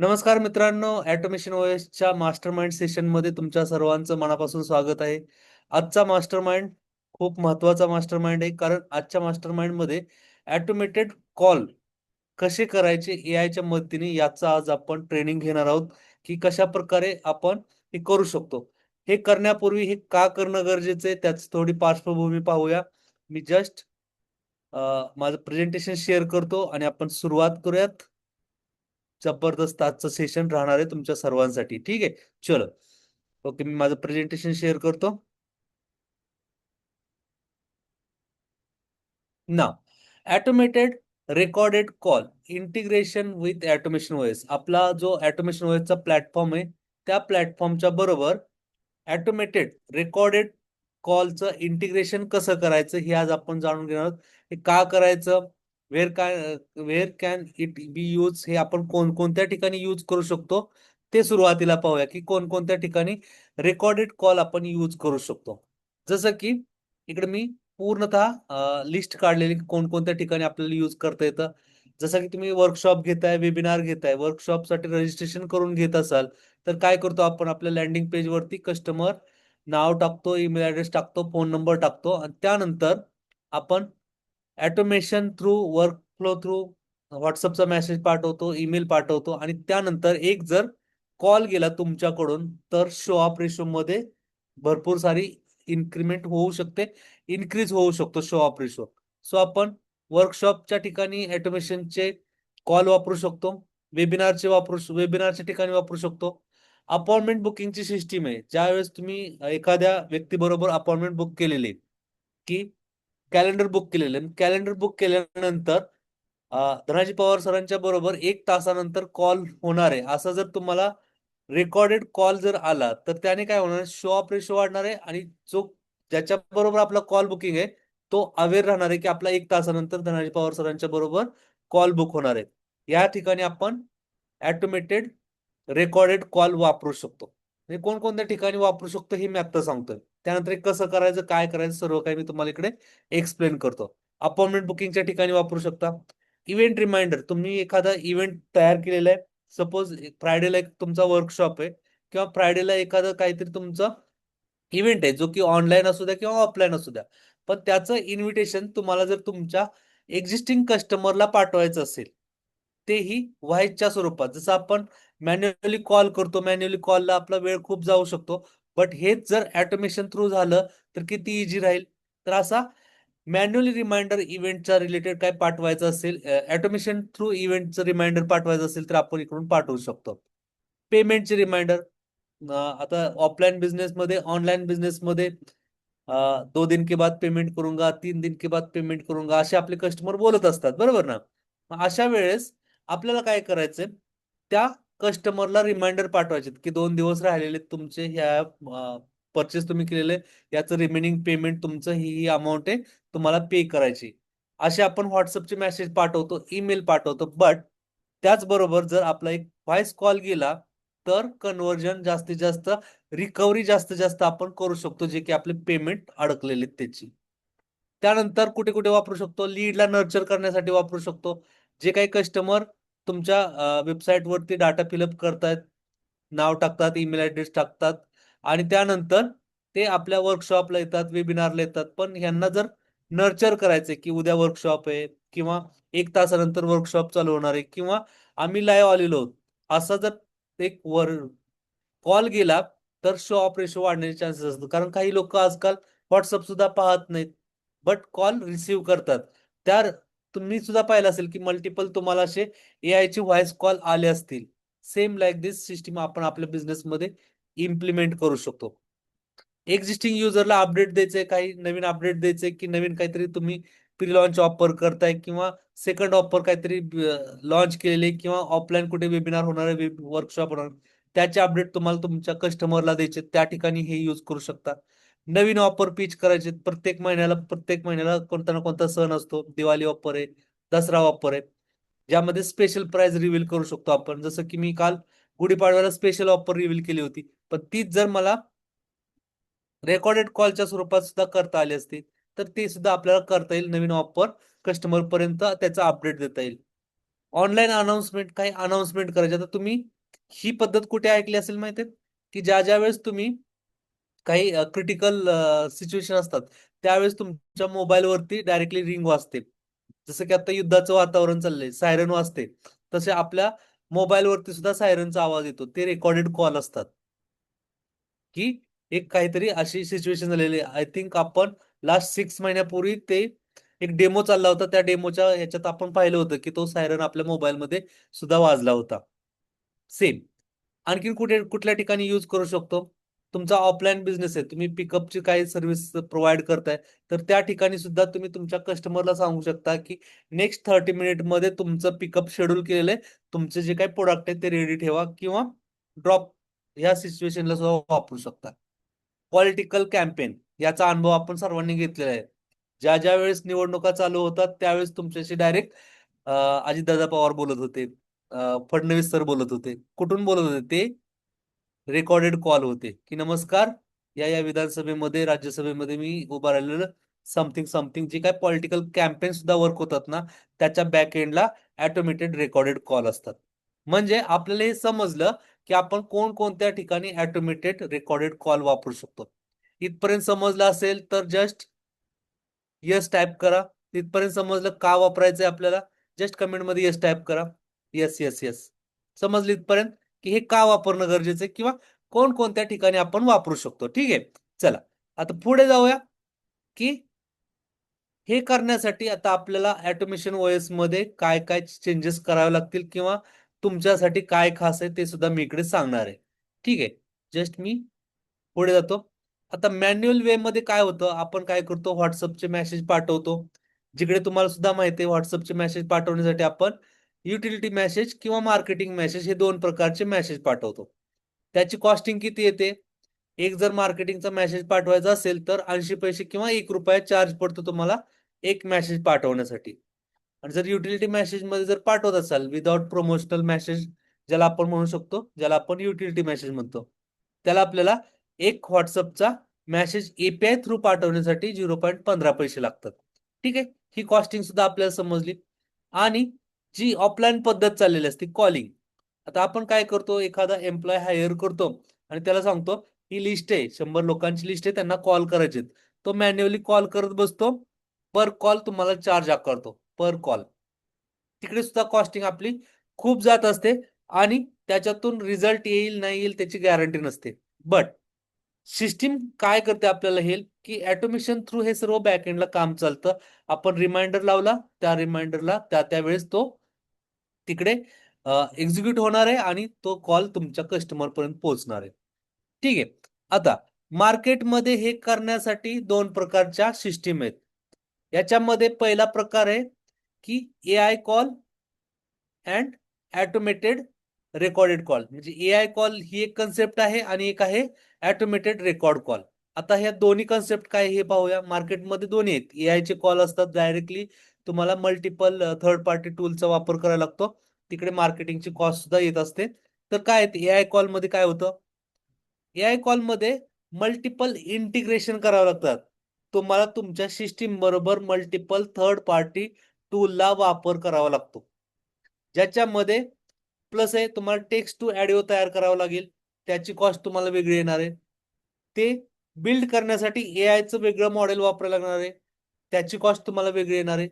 नमस्कार मित्रांनो, automation ओएसच्या mastermind सेशनमध्ये तुमच्या सर्वांचं मनापासून स्वागत आहे. आजचा मास्टरमाइंड खूप महत्त्वाचा मास्टरमाइंड आहे, कारण आजच्या मास्टरमाइंडमध्ये ऑटोमेटेड कॉल कसे करायचे एआयच्या मदतीने याचा आज आपण ट्रेनिंग घेणार आहोत, की कशाप्रकारे आपण हे करू शकतो. हे करण्यापूर्वी हे का करणं गरजेचं आहे, त्याची थोडी पार्श्वभूमी पाहूया. मी जस्ट माझं प्रेझेंटेशन शेअर करतो आणि आपण सुरुवात करूयात. जबरदस्त आजचं सेशन राहणार आहे तुमच्या सर्वांसाठी. ठीक आहे. चलो. ओके. मी माझं प्रेझेंटेशन शेअर करतो. नाव automated recorded call integration with automation OS. आपला जो ऑटोमेशन ओएसचा प्लॅटफॉर्म आहे, त्या प्लॅटफॉर्मच्या बरोबर ऑटोमेटेड रेकॉर्डेड कॉलचं इंटिग्रेशन कसं करायचं हे आज आपण जाणून घेणार आहोत. हे का करायचं? Where can it be use? हे आपण कोणकोणत्या ठिकाणी यूज करू शकतो ते सुरुवातीला पाहूया, की कोणकोणत्या ठिकाणी रेकॉर्डेड कॉल आपण यूज करू शकतो. जसं की इकडे मी पूर्णतः लिस्ट काढलेली की कोणकोणत्या ठिकाणी आपल्याला यूज करता येतं. जसं की तुम्ही वर्कशॉप घेताय, वेबिनार घेताय, वर्कशॉपसाठी रजिस्ट्रेशन करून घेत असाल, तर काय करतो आपण आपल्या लँडिंग पेजवरती कस्टमर नाव टाकतो, ईमेल ॲड्रेस टाकतो, फोन नंबर टाकतो आणि त्यानंतर आपण ऑटोमेशन थ्रू, वर्कफ्लो थ्रू WhatsAppचा मेसेज पाठवतो, ईमेल पाठवतो आणि त्यानंतर एक जर कॉल गेला तुमच्याकडून, तर शो ऑफ रेशोमध्ये भरपूर सारी इन्क्रिमेंट होऊ शकते, इन्क्रीज होऊ शकतो शो ऑफ रेशो. सो आपण वर्कशॉपच्या ठिकाणी ऑटोमेशनचे कॉल वापरू शकतो. वेबिनारच्या ठिकाणी वापरू शकतो. अपॉइंटमेंट बुकिंगची सिस्टम आहे. ज्यावेळेस तुम्ही एखाद्या व्यक्तीबरोबर अपॉइंटमेंट बुक केलेली आहे, की कॅलेंडर बुक केलेलं आहे. कॅलेंडर बुक केल्यानंतर धनाजी पवार सरांच्या बरोबर 1 तासानंतर कॉल होणार आहे, असं जर तुम्हाला रेकॉर्डेड कॉल जर आला, तर त्याने काय होणार शो ऑफ रेशो वाढणार आहे आणि जो ज्याच्याबरोबर आपला कॉल बुकिंग आहे, तो अवेअर राहणार आहे, की आपला 1 तासानंतर धनाजी पवार सरांच्या बरोबर कॉल बुक होणार आहे. या ठिकाणी आपण ऑटोमेटेड रेकॉर्डेड कॉल वापरू शकतो. हे कोणकोणत्या ठिकाणी वापरू शकतो हे मी आत्ता सांगतोय. त्यानंतर हे कसं करायचं, काय करायचं सर्व काही मी तुम्हाला इकडे एक्सप्लेन करतो. अपॉइंटमेंट बुकिंगच्या ठिकाणी वापरू शकता. इव्हेंट रिमाइंडर तुम्ही एखादा इव्हेंट तयार केलेला आहे. सपोज फ्रायडेला एक तुमचा वर्कशॉप आहे किंवा फ्रायडेला एखादं काहीतरी तुमचं इव्हेंट आहे, जो की ऑनलाईन असू द्या किंवा ऑफलाईन असू द्या. पण त्याचं इन्व्हिटेशन तुम्हाला जर तुमच्या एक्झिस्टिंग कस्टमरला पाठवायचं असेल, तेही व्हाईसच्या स्वरूपात. जसं आपण मॅन्युअली कॉल करतो, मॅन्युअली कॉलला आपला वेळ खूप जाऊ शकतो. बट हेच जर ऑटोमेशन थ्रू झालं, तर किती ईझी राहील. तर असा मॅन्युअली रिमाइंडर इव्हेंटच्या रिलेटेड काय पाठवायचं असेल, ऑटोमेशन थ्रू इव्हेंटचं रिमाइंडर पाठवायचं असेल, तर आपण इकडून पाठवू शकतो. पेमेंटचे रिमाइंडर आता ऑफलाईन बिझनेसमध्ये, ऑनलाईन बिझनेसमध्ये 2 दिन के बाद पेमेंट करूंगा, 3 दिन के बाद पेमेंट करूंगा, असे आपले कस्टमर बोलत असतात, बरोबर ना? मग अशा वेळेस आपल्याला काय करायचंय, त्या कस्टमरला रिमाइंडर पाठवायचे की 2 दिवस राहिलेले तुमचे ह्या पर्चेस तुम्ही केलेले याचं रिमेनिंग पेमेंट तुमचं ही अमाउंट आहे, तुम्हाला पे करायची. असे आपण WhatsAppचे मेसेज पाठवतो, ईमेल पाठवतो. बट त्याचबरोबर जर आपला एक व्हॉइस कॉल गेला, तर कन्व्हर्जन जास्तीत जास्त, रिकव्हरी जास्तीत जास्त आपण करू शकतो, जे की आपले पेमेंट अडकलेले आहेत त्याची. त्यानंतर कुठे-कुठे वापरू शकतो, लीडला नर्चर करण्यासाठी वापरू शकतो. जे काही कस्टमर तुमच्या वेबसाईटवरती डाटा फिलअप करतायत, नाव टाकतात, ईमेल ॲड्रेस टाकतात आणि त्यानंतर ते आपल्या वर्कशॉपला येतात, वेबिनारला येतात. पण ह्यांना जर नर्चर करायचंय, की उद्या वर्कशॉप आहे किंवा 1 तासानंतर वर्कशॉप चालू होणार आहे किंवा आम्ही लाईव्ह आलेलो आहोत. असा जर एक कॉल गेला, तर शो ऑफ रेशो वाढण्याचे चान्सेस असतात. कारण काही लोकं आजकाल WhatsApp सुद्धा पाहत नाहीत. बट कॉल रिसीव्ह करतात. त्या तुम्ही सुद्धा पाहिलं असेल, की मल्टिपल तुम्हाला असे एआयचे व्हॉईस कॉल आले असतील. सेम लाइक दिस सिस्टम आपण आपल्या बिझनेसमध्ये इम्प्लिमेंट करू शकतो. एक्झिस्टिंग युजरला अपडेट द्यायचंय, काही नवीन अपडेट द्यायचंय, की नवीन काहीतरी तुम्ही प्री लॉन्च ऑफर करताय किंवा सेकंड ऑफर काहीतरी लॉन्च केलेली किंवा ऑफलाईन कुठे वेबिनार होणार आहे, वर्कशॉप होणार आहे, त्याचे अपडेट तुम्हाला तुमच्या कस्टमरला द्यायचे, त्या ठिकाणी हे यूज करू शकता. नवीन ऑफर पिच करायचे प्रत्येक महिन्याला कोणता ना कोणता सण असतो. दिवाळी ऑफर आहे, दसरा ऑफर आहे. ज्यामध्ये स्पेशल प्राइस रिव्हील करू शकतो आपण. जसं की मी काल गुढीपाडव्याला स्पेशल ऑफर रिव्हील केली होती. पण तीच जर मला रेकॉर्डेड कॉलच्या स्वरूपात सुद्धा करता आली असती, तर ते सुद्धा आपल्याला करता येईल. नवीन ऑफर कस्टमरपर्यंत त्याचा अपडेट देता येईल. ऑनलाईन अनाउन्समेंट, काही अनाउन्समेंट करायचे. आता तुम्ही ही पद्धत कुठे ऐकली असेल माहिती आहे, की ज्या वेळेस तुम्ही काही क्रिटिकल सिच्युएशन असतात त्यावेळेस तुमच्या मोबाईलवरती डायरेक्टली रिंग वाजते. जसं की आता युद्धाचं वातावरण चाललंय, सायरन वाजते, तसे आपल्या मोबाईलवरती सुद्धा सायरनचा आवाज येतो. ते रेकॉर्डेड कॉल असतात, की एक काहीतरी अशी सिच्युएशन झालेली आहे. आय थिंक आपण लास्ट 6 महिन्यापूर्वी ते एक डेमो चालला होता, त्या डेमोच्या याच्यात आपण पाहिलं होतं की तो सायरन आपल्या मोबाईलमध्ये सुद्धा वाजला होता. सेम. आणखी कुठे कुठल्या ठिकाणी यूज करू शकतो? तुमचा ऑफलाईन बिझनेस आहे, तुम्ही पिकअपची काही सर्व्हिस प्रोव्हाइड करताय, तर त्या ठिकाणी सुद्धा तुम्ही तुमच्या कस्टमरला सांगू शकता की नेक्स्ट 30 मिनिट मध्ये तुमचं पिकअप शेड्यूल केलेलं आहे, तुमचे जे काही प्रोडक्ट आहे ते रेडी ठेवा, किंवा ड्रॉप ह्या सिच्युएशनला सुद्धा वापरू शकता. पॉलिटिकल कॅम्पेन याचा अनुभव आपण सर्वांनी घेतलेला आहे. ज्या ज्या वेळेस निवडणुका चालू होतात त्यावेळेस तुमच्याशी डायरेक्ट अजितदादा पवार बोलत होते, फडणवीस सर बोलत होते. कुठून बोलत होते ते? रेकॉर्डेड कॉल होते, की नमस्कार, या विधानसभेमध्ये राज्यसभेमध्ये मी उभा राहिलेलं समथिंग समथिंग, जे काय पॉलिटिकल कॅम्पेन सुद्धा वर्क होतात ना, त्याच्या बॅक एंडला ऑटोमेटेड रेकॉर्डेड कॉल असतात. म्हणजे आपल्याला हे समजलं की आपण कोणकोणत्या ठिकाणी ऑटोमेटेड रेकॉर्डेड कॉल वापरू शकतो. इथपर्यंत समजलं असेल तर जस्ट येस टाइप करा. तिथपर्यंत समजलं का वापरायचंय आपल्याला, जस्ट कमेंट मध्ये येस टाइप करा. Yes yes yes. समजलं इथपर्यंत की हे का वापरणं गरजेचं आहे, किंवा कोणकोणत्या ठिकाणी आपण वापरू शकतो. ठीक आहे, चला आता पुढे जाऊया, की हे करण्यासाठी आता आपल्याला ऑटोमेशन ओएस मध्ये काय काय चेंजेस करावे लागतील, किंवा तुमच्यासाठी काय खास आहे ते सुद्धा मी इकडे सांगणार आहे. ठीक आहे, जस्ट मी पुढे जातो. आता मॅन्युअल वे मध्ये काय होतं, आपण काय करतो, व्हॉट्सअपचे मेसेज पाठवतो. जिकडे तुम्हाला सुद्धा माहिती आहे, व्हॉट्सअपचे मेसेज पाठवण्यासाठी आपण युटिलिटी मेसेज किंवा मार्केटिंग मेसेज हे दोन प्रकारचे मेसेज पाठवतो. त्याची कॉस्टिंग किती येते? एक जर मार्केटिंगचा मेसेज पाठवायचा असेल तर 80 पैसे किंवा ₹1 चार्ज पडतो तुम्हाला एक मेसेज पाठवण्यासाठी. आणि जर युटिलिटी मेसेज मध्ये जर पाठवत असाल विदाउट प्रमोशनल मेसेज, ज्याला आपण म्हणू शकतो, ज्याला आपण युटिलिटी मेसेज म्हणतो, त्याला आपल्याला एक व्हॉट्सअपचा मेसेज एपीआय थ्रू पाठवण्यासाठी 0.15 पैसे लागतात. ठीक आहे, ही कॉस्टिंग सुद्धा आपल्याला समजली. आणि जी ऑफलाईन पद्धत चाललेली असते कॉलिंग, आता आपण काय करतो, एखादा एम्प्लॉय हायर करतो आणि त्याला सांगतो ही लिस्ट आहे, 100 लोकांची लिस्ट आहे, त्यांना कॉल करायचे. तो मॅन्युअली कॉल करत बसतो. पर कॉल तुम्हाला चार्ज आकारतो, पर कॉल. तिकडे सुद्धा कॉस्टिंग आपली खूप जात असते, आणि त्याच्यातून रिझल्ट येईल नाही येईल त्याची गॅरंटी नसते. बट सिस्टीम काय करते आपल्याला हेल्प, की ऑटोमेशन थ्रू हे सर्व बॅकएंडला काम चालतं. आपण रिमाइंडर लावला, त्या रिमाइंडरला त्या त्यावेळेस तो तिकडे एक्झिक्यूट होणार आहे आणि तो कॉल तुमच्या कस्टमर पर्यंत पोहोचणार आहे. ठीक आहे, आता मार्केटमध्ये हे करण्यासाठी दोन प्रकारच्या सिस्टीम आहेत. याच्यामध्ये पहिला प्रकार आहे की AI call and automated recorded call. म्हणजे एआय कॉल ही एक कन्सेप्ट आहे आणि एक आहे ऑटोमेटेड रेकॉर्ड कॉल. आता ह्या दोन्ही कन्सेप्ट काय हे पाहूया. मार्केटमध्ये दोन्ही आहेत. एआय चे कॉल असतात, डायरेक्टली तुम्हाला मल्टिपल थर्ड पार्टी टूलचा वापर करावा लागतो, तिकडे मार्केटिंगची कॉस्ट सुद्धा येत असते. तर काय एआय कॉल मध्ये काय होतं, एआय कॉल मध्ये मल्टिपल इंटिग्रेशन करावं लागतात. तुम्हाला तुमच्या सिस्टीम बरोबर मल्टिपल थर्ड पार्टी टूलला वापर करावा लागतो, ज्याच्यामध्ये प्लस आहे तुम्हाला टेक्स्ट टू ऑडिओ तयार करावं लागेल, त्याची कॉस्ट तुम्हाला वेगळी येणार आहे. ते बिल्ड करण्यासाठी एआयचं वेगळं मॉडेल वापरायला लागणार आहे, त्याची कॉस्ट तुम्हाला वेगळी येणार आहे.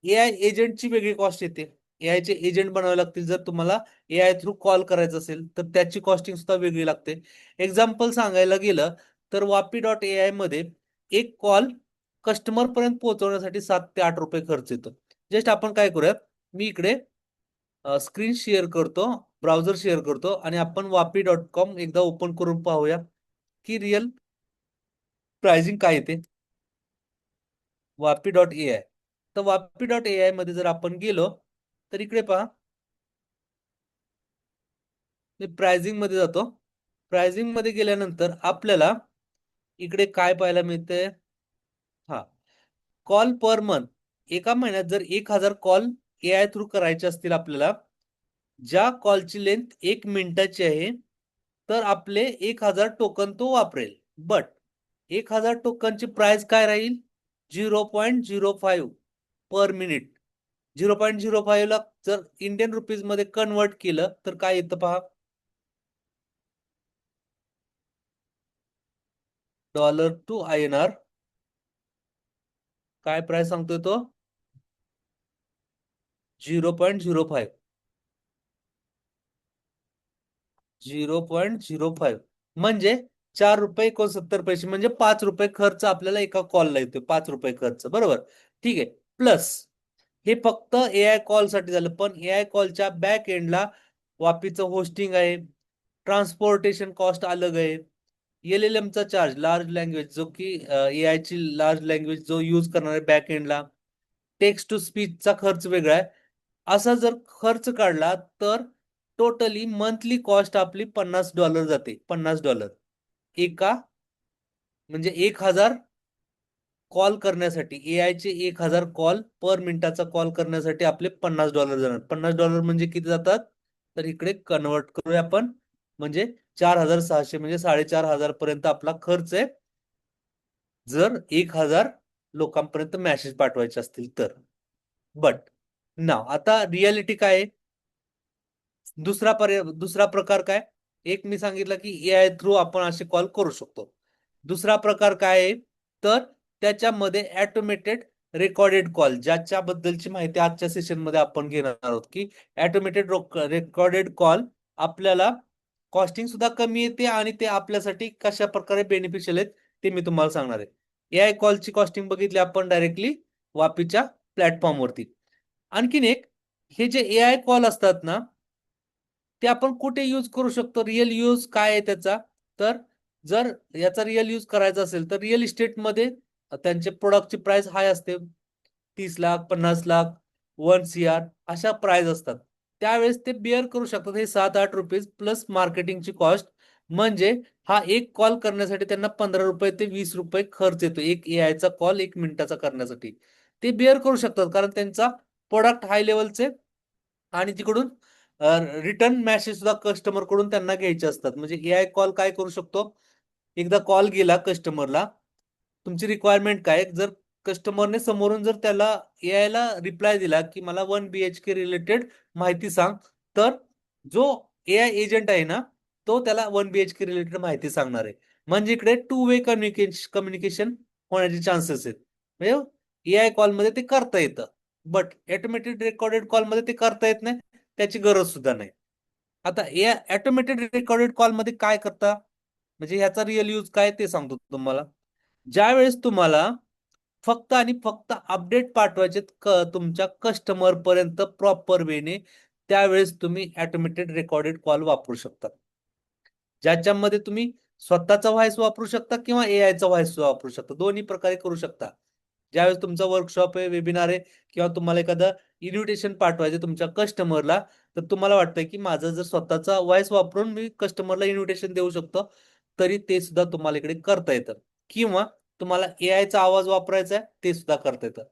एआय एजंटची वेगळी कॉस्ट येते, एआयचे एजंट बनवावे लागतील. जर तुम्हाला एआय थ्रू कॉल करायचं असेल तर त्याची कॉस्टिंग सुद्धा वेगळी लागते. एक्झाम्पल सांगायला गेलं तर वापी.एआय मध्ये एक कॉल कस्टमर पर्यंत पोहोचवण्यासाठी ₹7 ते ₹8 खर्च येतो. जस्ट आपण काय करूयात, मी इकडे स्क्रीन शेअर करतो, ब्राउझर शेअर करतो, आणि आपण वापी.कॉम एकदा ओपन करून पाहूया की रिअल प्राइसिंग काय येते. वापी.एआय. तर वापी.एआय मध्ये जर आपण गेलो तर इकडे पहा, मी प्राइसिंग मध्ये जातो. प्राइसिंग मध्ये गेल्यानंतर आपल्याला इकडे काय पाहायला मिळते, हा, कॉल पर मंथ. एका महिन्यात जर 1000 कॉल एआय थ्रू करायचे असतील आपल्याला, ज्या कॉलची लेंथ 1 मिनिटाची आहे, तर आपले 1000 टोकन तो वापरेल. बट 1000 टोकनची प्राइस काय राहील, 0.05 पर मिनिट. 0.05 ला जर इंडियन रुपीज मध्ये कन्वर्ट केलं तर काय येतं पहा. डॉलर टू INR काय प्राइस सांगतोय तो 0.05. 0.05 म्हणजे 4 रुपये 69 पैसे म्हणजे 5 रुपये खर्च आपल्याला एका कॉलला येतोय. 5 रुपये खर्च बरोबर. ठीक आहे. प्लस हे फक्त AI कॉल साठी झालं, पण AI कॉलच्या बॅक एंडला वापीचं होस्टिंग आहे, ट्रान्सपोर्टेशन कॉस्ट अलग आहे, LLM चा चार्ज लार्ज लँग्वेज जो की AI ची लार्ज लँग्वेज जो यूज करणार आहे बॅक एंडला, टेक्स्ट टू स्पीचचा खर्च वेगळा आहे. असा जर खर्च काढला तर टोटली मंथली कॉस्ट आपली $50 जाते. $50 एका म्हणजे 1,000 कॉल करण्यासाठी. AI चे 1,000 कॉल पर मिनिटाचा कॉल करण्यासाठी आपले $50 जाणार. $50 म्हणजे किती जातात तर इकडे कन्वर्ट करूया आपण, म्हणजे 4,600 म्हणजे 4,500 पर्यंत आपला खर्च आहे जर 1,000 लोकांपर्यंत मेसेज पाठवायचे असतील तर. बट ना आता रियालिटी काय आहे. दुसरा प्रकार काय. एक मी सांगितलं की AI थ्रू आपण असे कॉल करू शकतो. दुसरा प्रकार काय आहे तर त्याच्यामध्ये ऑटोमेटेड रेकॉर्डेड कॉल, ज्याच्याबद्दलची माहिती आजच्या सेशन मध्ये आपण घेणार आहोत की ऑटोमेटेड रेकॉर्डेड कॉल आपल्याला कॉस्टिंग सुद्धा कमी येते आणि ते आपल्यासाठी कशा प्रकारे बेनिफिशियल आहेत ते मी तुम्हाला सांगणार आहे. AI कॉलची कॉस्टिंग बघितली आपण डायरेक्टली वापीच्या प्लॅटफॉर्मवरती. आणखीन एक, हे जे AI कॉल असतात ना ते आपण कुठे यूज करू शकतो, रिअल यूज काय आहे त्याचा. तर जर याचा रिअल यूज करायचा असेल तर रिअल इस्टेटमध्ये त्यांचे प्रोडक्टची प्राइस हाय असते. 30 लाख 50 लाख 1 CR अशा प्राइस असतात. त्यावेळेस ते बिअर करू शकतात हे 7-8 रुपीज प्लस मार्केटिंगची कॉस्ट. म्हणजे हा एक कॉल करण्यासाठी त्यांना 15 रुपये ते 20 रुपये खर्च येतो, एक AI चा कॉल 1 मिनिटाचा करण्यासाठी. ते बिअर करू शकतात कारण त्यांचा प्रोडक्ट हाय लेवलचे आणि तिकडून रिटर्न मेसेज सुद्धा कस्टमर कडून त्यांना घ्यायचे असतात. म्हणजे AI कॉल काय करू शकतो, एकदा कॉल गेला कस्टमरला, तुमची रिक्वायरमेंट काय, जर कस्टमरने समोरून जर त्याला AI ला रिप्लाय दिला की मला 1 BHK रिलेटेड माहिती सांग, तर जो AI एजंट आहे ना तो त्याला 1 BHK रिलेटेड माहिती सांगणार आहे. म्हणजे इकडे टू वे कम्युनिकेशन होण्याचे चान्सेस आहेत. म्हणजे AI कॉल मध्ये ते करता येतं, बट ऑटोमेटेड रेकॉर्डेड कॉल मध्ये ते करता येत नाही, त्याची गरज सुद्धा नाही. आता ऑटोमेटेड रेकॉर्डेड कॉल मध्ये काय करता, म्हणजे ह्याचा रिअल यूज काय ते सांगतो तुम्हाला. ज्यावेळेस तुम्हाला फक्त आणि फक्त अपडेट पाठवायचे तुमच्या कस्टमर पर्यंत प्रॉपर वेने, त्यावेळेस तुम्ही ऑटोमेटेड रेकॉर्डेड कॉल वापरू शकता. ज्याच्यामध्ये तुम्ही स्वतःचा व्हॉइस वापरू शकता किंवा AI चा व्हॉइस वापरू शकता, दोन्ही प्रकारे करू शकता. ज्यावेळेस तुमचा वर्कशॉप आहे, वेबिनार आहे किंवा तुम्हाला एखादं इन्व्हिटेशन पाठवायचं तुमच्या कस्टमरला, तर तुम्हाला वाटतंय की माझं जर स्वतःचा व्हॉइस वापरून मी कस्टमरला इन्व्हिटेशन देऊ शकतो, तरी ते सुद्धा तुम्हाला इकडे करता येतं. किंवा तुम्हाला AI चा आवाज वापरायचा आहे ते सुद्धा करता येतं.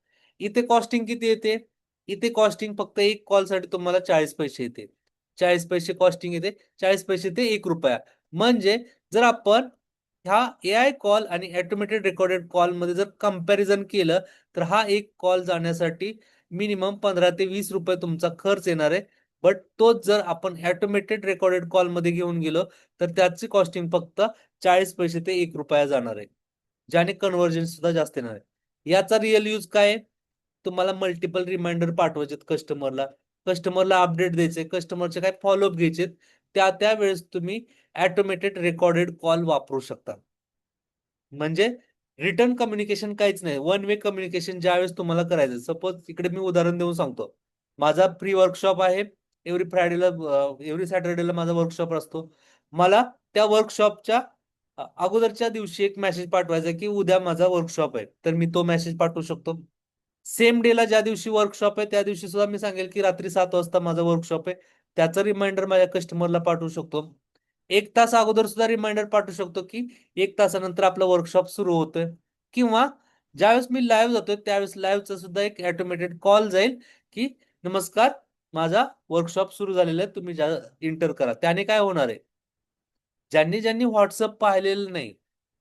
इथे कॉस्टिंग किती येते, इथे कॉस्टिंग फक्त एक कॉल साठी तुम्हाला 40 पैसे येते. 40 पैसे कॉस्टिंग येते. 40 पैसे ते 1 रुपया. म्हणजे जर आपण ह्या AI कॉल आणि ऑटोमेटेड रेकॉर्डेड कॉल मध्ये जर कंपॅरिझन केलं तर हा एक कॉल जाण्यासाठी मिनिमम 15 ते 20 रुपये तुमचा खर्च येणार आहे. बट तोच जर आपण ऑटोमेटेड रेकॉर्डेड कॉल मध्ये घेऊन गेलो तर त्याची कॉस्टिंग फक्त 40 पैसे ते 1 रुपया जाणार आहे, ज्याने कन्व्हर्जन सुद्धा जास्त येणार आहे. याचा रिअल यूज काय आहे, तुम्हाला मल्टिपल रिमाइंडर पाठवायचे कस्टमरला, कस्टमरला अपडेट द्यायचे, कस्टमरचे काय फॉलोअप घ्यायचे, त्या वेळेस तुम्ही ऑटोमेटेड रेकॉर्डेड कॉल वापरू शकता. म्हणजे रिटर्न कम्युनिकेशन काहीच नाही, वन वे कम्युनिकेशन ज्यावेळेस तुम्हाला करायचं. सपोज इकडे मी उदाहरण देऊन सांगतो. माझा प्री वर्कशॉप आहे, एव्हरी सॅटर्डेला माझा वर्कशॉप असतो. मला त्या वर्कशॉपच्या अगोदरच्या दिवशी एक मेसेज पाठवायचा की उद्या माझा वर्कशॉप आहे, तर मी तो मेसेज पाठवू शकतो. सेम डेला ज्या दिवशी वर्कशॉप आहे त्या दिवशी सुद्धा मी सांगेल की रात्री 7 वाजता माझा वर्कशॉप आहे, त्याचा रिमाइंडर माझ्या कस्टमरला पाठवू शकतो. 1 तास अगोदर सुद्धा रिमाइंडर पाठवू शकतो की 1 तासानंतर आपलं वर्कशॉप सुरू होतोय. किंवा ज्यावेळेस मी लाईव्ह जातोय त्यावेळेस लाईव्हचा सुद्धा एक ऑटोमेटेड कॉल जाईल की नमस्कार, माझा वर्कशॉप सुरू झालेला आहे, तुम्ही इंटर करा. त्याने काय होणार आहे, ज्यांनी ज्यांनी व्हॉट्सअप पाहिलेलं नाही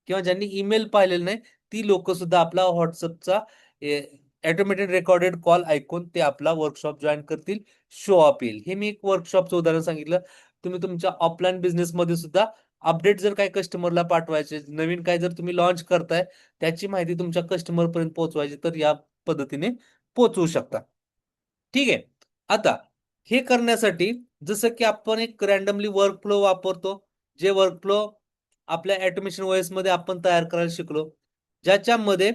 किंवा ज्यांनी ईमेल पाहिलेलं नाही, ती लोक सुद्धा आपला व्हॉट्सअपचा ऑटोमेटेड रेकॉर्डेड कॉल ऐकून ते आपला वर्कशॉप जॉईन करतील, शो अप येईल. हे मी एक वर्कशॉपचं उदाहरण सांगितलं. तुम्ही तुमच्या ऑफलाईन बिझनेस मध्ये सुद्धा अपडेट जर काही कस्टमरला पाठवायचे, नवीन काय जर तुम्ही लॉन्च करताय, त्याची माहिती तुमच्या कस्टमर पर्यंत पोहोचवायची, तर या पद्धतीने पोहोचवू शकता. ठीक आहे. आता हे करण्यासाठी जसं की आपण एक रॅन्डमली वर्कफ्लो वापरतो, जे वर्कफ्लो आपल्या ऑटोमेशन ओएस मध्ये आपण तयार करायला शिकलो, ज्याच्यामध्ये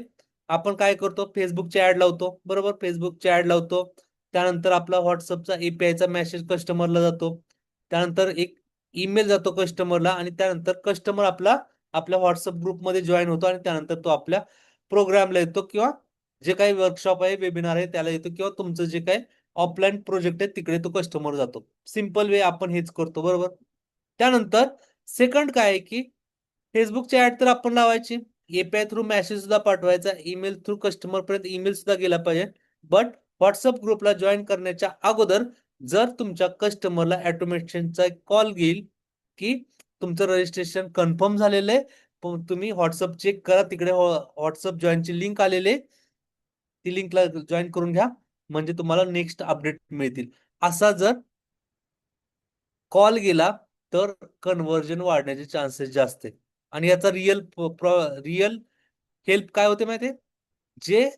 आपण काय करतो, फेसबुकची ऍड लावतो, बरोबर, फेसबुकची ऍड लावतो, त्यानंतर आपला व्हॉट्सअपचा एपीआयचा मेसेज कस्टमरला जातो, त्यानंतर एक ईमेल जातो कस्टमरला, आणि त्यानंतर कस्टमर आपल्या व्हॉट्सअप ग्रुपमध्ये जॉईन होतो, आणि त्यानंतर तो आपल्या प्रोग्रामला येतो, किंवा जे काही वर्कशॉप आहे, वेबिनार आहे, त्याला येतो, किंवा तुमचं जे काही ऑफलाईन प्रोजेक्ट आहे तिकडे तो कस्टमर जातो. सिंपल वे आपण हेच करतो, बरोबर. त्यानंतर सेकंड काय आहे की फेसबुकची ऍड तर आपण लावायची, एपीआय थ्रू मेसेज सुद्धा पाठवायचा, ईमेल थ्रू कस्टमर पर्यंत ईमेल सुद्धा गेला पाहिजे. बट व्हॉट्सअप ग्रुपला जॉईन करण्याच्या अगोदर जर तुमच्या कस्टमरला ऑटोमेशनचा एक कॉल घेईल की तुमचं रजिस्ट्रेशन कन्फर्म झालेलं आहे, तुम्ही व्हॉट्सअप चेक करा, तिकडे व्हॉट्सअप जॉईनची लिंक आलेली, ती लिंकला जॉईन करून घ्या, म्हणजे तुम्हाला नेक्स्ट अपडेट मिळतील. असा जर कॉल गेला तर कन्व्हर्जन वाढण्याचे चान्सेस जास्त आहे. आणि याचा रिअल हेल्प काय होते माहितीये, जे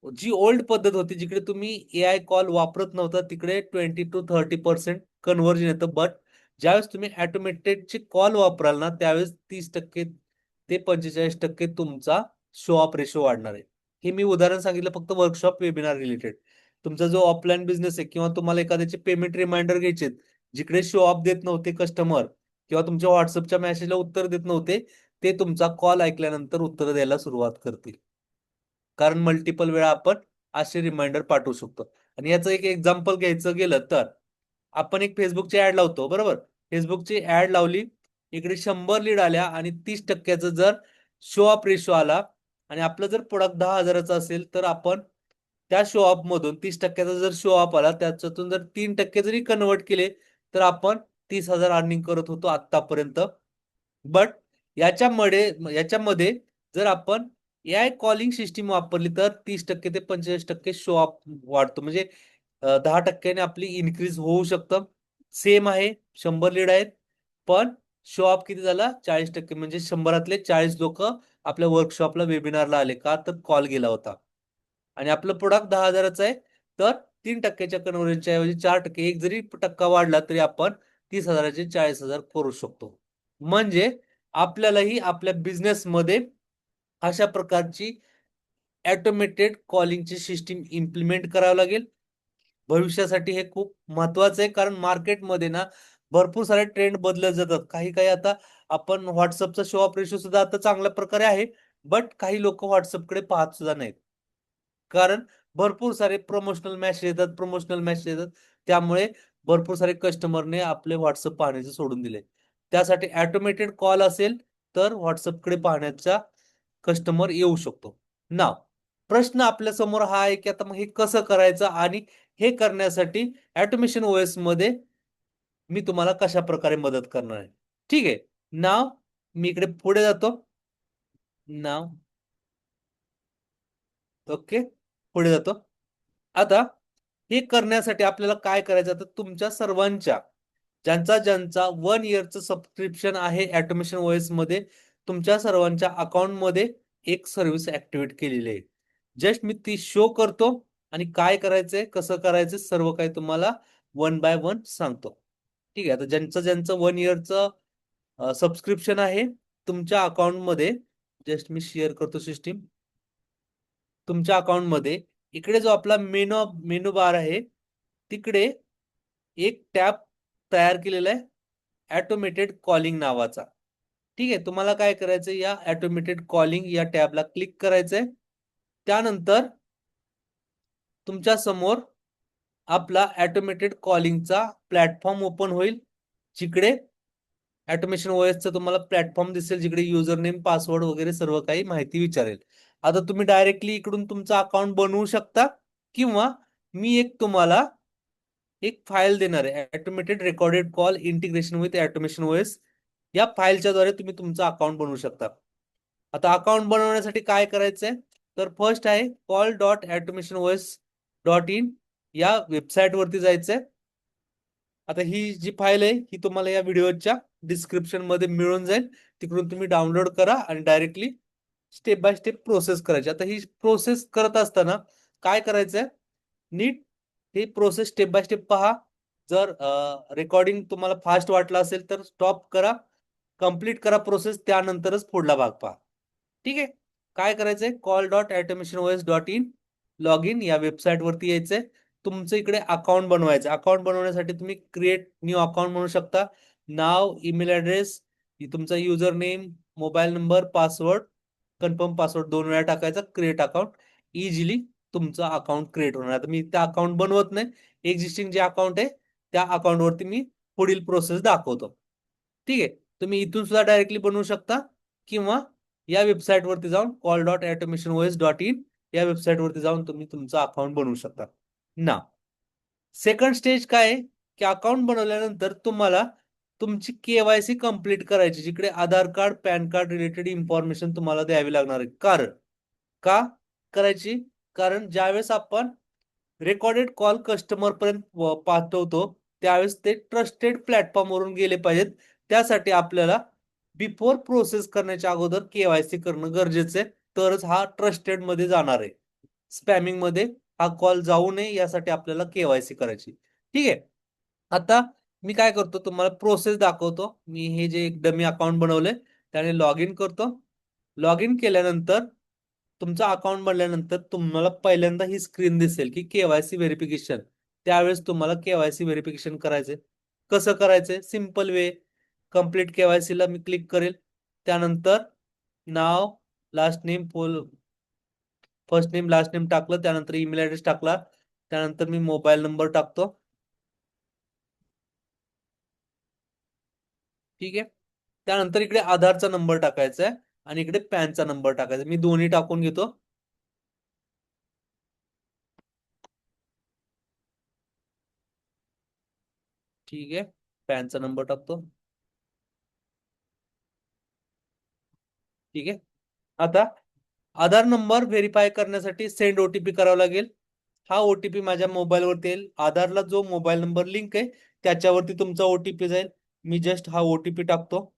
जी ओल्ड पद्धत होती, जिकडे तुम्ही एआय कॉल वापरत नव्हता, तिकडे 20 to 30% कन्व्हर्जन येतं. बट ज्यावेळेस तुम्ही ऑटोमेटेडचे कॉल वापराल ना, त्यावेळेस 30% ते 45% तुमचा शो ऑफ रेशो वाढणार आहे. हे मी उदाहरण सांगितलं फक्त वर्कशॉप वेबिनार रिलेटेड. तुमचा जो ऑफलाईन बिझनेस आहे, किंवा तुम्हाला एखाद्याचे पेमेंट रिमाइंडर घ्यायचे, जिकडे शो ऑफ देत नव्हते कस्टमर, किंवा तुमच्या व्हॉट्सअपच्या मेसेजला उत्तर देत नव्हते, ते तुमचा कॉल ऐकल्यानंतर उत्तर द्यायला सुरुवात करतील. कारण मल्टिपल वेळा आपण असे रिमाइंडर पाठवू शकतो. आणि याचं एक एक्झाम्पल घ्यायचं गेलं तर, आपण एक फेसबुकची ऍड लावतो, बरोबर. फेसबुकची ऍड लावली, इकडे 100 लीड आल्या, आणि 30%चा जर शो ऑफ रेशो आला, आणि आपलं जर प्रोडक्ट 10,000चा असेल, तर आपण त्या शो ऑफ मधून 30%चा जर शो ऑफ आला, त्याच्यातून जर 3% जरी कन्वर्ट केले, तर आपण 30,000 अर्निंग करत होतो आतापर्यंत. बट याच्यामध्ये जर आपण एआय कॉलिंग सिस्टीम वापरली, तर 30% ते 45% शो ऑफ वाढतो, म्हणजे 10%ने आपली इन्क्रीज होऊ शकतं. सेम आहे, 100 लीड आहेत, पण शो ऑफ किती झाला, 40%, म्हणजे 100रातले 40 लोक आपल्या वर्कशॉपला वेबिनारला आले, का तर कॉल गेला होता. आणि आपलं प्रोडक्ट 10,000चं आहे, तर 3%च्या कन्व्हर्जनच्या ऐवजी 4%, एक जरी टक्का वाढला तरी आपण 30,000चे 40,000 करू शकतो. म्हणजे आपल्यालाही आपल्या बिझनेसमध्ये अशा प्रकारची ऑटोमेटेड कॉलिंगची सिस्टीम इम्प्लिमेंट करावं लागेल. भविष्यासाठी हे खूप महत्वाचं आहे, कारण मार्केटमध्ये ना भरपूर सारे ट्रेंड बदलत जातात. काही काही आता आपण व्हॉट्सअपचा शो ऑफ रेशो सुद्धा आता चांगल्या प्रकारे आहे, बट काही लोक व्हॉट्सअपकडे पाहत सुद्धा नाहीत. कारण भरपूर सारे प्रमोशनल मॅसेज येतात, त्यामुळे भरपूर सारे कस्टमरने आपले व्हॉट्सअप पाहण्याचे सोडून दिले. त्यासाठी ऑटोमेटेड कॉल असेल तर व्हॉट्सअपकडे पाहण्याचा कस्टमर येऊ शकतो. नाव प्रश्न आपल्या समोर हा आहे की आता मग हे कसं करायचं, आणि हे करण्यासाठी ऑटोमेशन ओएस मध्ये मी तुम्हाला कशा प्रकारे मदत करणार आहे. ठीक आहे. नाव मी इकडे पुढे जातो. नाव ओके, पुढे जातो. आता हे करण्यासाठी आपल्याला काय करायचं, तर तुमच्या सर्वांच्या ज्यांचा 1 इयरचं सबस्क्रिप्शन आहे ऑटोमेशन ओएस मध्ये, तुमच्या सर्वांच्या अकाउंट मध्ये एक सर्व्हिस ऍक्टिव्हेट केलेली आहे. जस्ट मी ती शो करतो, आणि काय करायचंय, कसं करायचं, सर्व काही तुम्हाला वन बाय वन सांगतो. ठीक आहे. आता ज्यांचं 1 इयरचं सबस्क्रिप्शन आहे तुमच्या अकाउंट मध्ये, जस्ट मी शेअर करतो सिस्टीम. तुमच्या अकाउंट मध्ये इकडे जो आपला मेनू बार आहे, तिकडे एक टॅब तयार केलेला आहे ऑटोमेटेड कॉलिंग नावाचा. ठीक आहे. तुम्हाला काय करायचंय, या ऑटोमेटेड कॉलिंग या टॅबला क्लिक करायचंय. त्यानंतर तुमच्या समोर आपला ऑटोमेटेड कॉलिंगचा प्लॅटफॉर्म ओपन होईल, जिकडे ऑटोमेशन ओएसचं तुम्हाला प्लॅटफॉर्म दिसेल, जिकडे युजर नेम, पासवर्ड वगैरे सर्व काही माहिती विचारेल. आता तुम्ही डायरेक्टली इकडून तुमचं अकाउंट बनवू शकता, किंवा मी तुम्हाला एक फाईल देणार आहे, automated recorded call integration with automation OS. या फाईलच्या द्वारे तुम्ही तुमचं अकाउंट बनवू शकता. आता अकाउंट बनवण्यासाठी काय करायचंय, तर फर्स्ट आहे call.automationOS.in या वेबसाईट वरती जायचंय. आता ही जी फाईल आहे ही तुम्हाला या व्हिडिओच्या डिस्क्रिप्शन मध्ये मिळून जाईल. तिकडून तुम्ही डाउनलोड करा आणि directly step by step process करायची. आता ही प्रोसेस करत असताना काय करायचंय, नीट ही प्रोसेस स्टेप बाय स्टेप पहा. जर रेकॉर्डिंग तुम्हाला फास्ट वाटलं असेल तर स्टॉप करा, कंप्लीट करा प्रोसेस, त्यानंतरच पुढला भाग पहा. ठीक आहे. काय करायचंय, call.automationOS.in लॉग इन या वेबसाईट वरती यायचंय. तुमचं इकडे अकाउंट बनवायचं. अकाउंट बनवण्यासाठी तुम्ही क्रिएट न्यू अकाउंट म्हणू शकता. नाव, ईमेल ऍड्रेस, तुमचा user name, mobile number, password, confirm password 2 वेळा टाकायचा. Create account. इझिली तुमचं अकाउंट क्रिएट होणार. आता मी त्या अकाउंट बनवत नाही, एक्झिस्टिंग जे अकाउंट आहे त्या अकाउंट वरती मी पुढील प्रोसेस दाखवतो. ठीक आहे. तुम्ही इथून सुद्धा डायरेक्टली बनवू शकता किंवा या वेबसाईट वरती जाऊन call.automationOS.in या वेबसाईट वरती जाऊन तुम्ही तुमचं अकाउंट बनवू शकता ना. सेकंड स्टेज काय आहे की अकाउंट बनवल्यानंतर तुम्हाला तुमची केवायसी कंप्लीट करायची, जिकडे Aadhaar card, PAN card related information तुम्हाला द्यावी लागणार आहे. कारण का करायची, कारण ज्यावेळेस आपण रेकॉर्डेड कॉल कस्टमर पर्यंत पाठवतो त्यावेळेस ते ट्रस्टेड प्लॅटफॉर्म वरून गेले पाहिजेत. त्यासाठी आपल्याला बिफोर प्रोसेस करण्याच्या अगोदर केवायसी करणं गरजेचं आहे, तरच हा ट्रस्टेड मध्ये जाणार आहे. स्पॅमिंग मध्ये हा कॉल जाऊ नये यासाठी आपल्याला केवायसी करायची. ठीक आहे. आता मी काय करतो तुम्हाला प्रोसेस दाखवतो. मी हे जे एक डमी अकाउंट बनवलंय त्याने लॉग इन करतो. लॉग इन केल्यानंतर तुमचं अकाउंट बनल्यानंतर तुम्हाला पहिल्यांदा ही स्क्रीन दिसेल की केवायसी व्हेरिफिकेशन. त्यावेळेस तुम्हाला केवायसी व्हेरिफिकेशन करायचंय. कसं करायचंय, सिंपल वे. कंप्लीट केवायसी ला मी क्लिक करेल. त्यानंतर नाव, last name, first name, last name टाकलं. त्यानंतर ईमेल ऍड्रेस टाकला. त्यानंतर मी मोबाईल नंबर टाकतो. ठीक आहे. त्यानंतर इकडे आधारचा नंबर टाकायचा आहे आणि इकडे पॅनचा नंबर टाकायचा. मी दोन्ही टाकून घेतो. ठीक आहे. पॅनचा नंबर टाकतो. ठीक आहे. आता आधार नंबर व्हेरीफाय करण्यासाठी सेंड ओटीपी करावा लागेल. हा ओटीपी माझ्या मोबाईलवरती येईल. आधारला जो मोबाईल नंबर लिंक आहे त्याच्यावरती तुमचा ओटीपी जाईल. मी जस्ट हा ओटीपी टाकतो.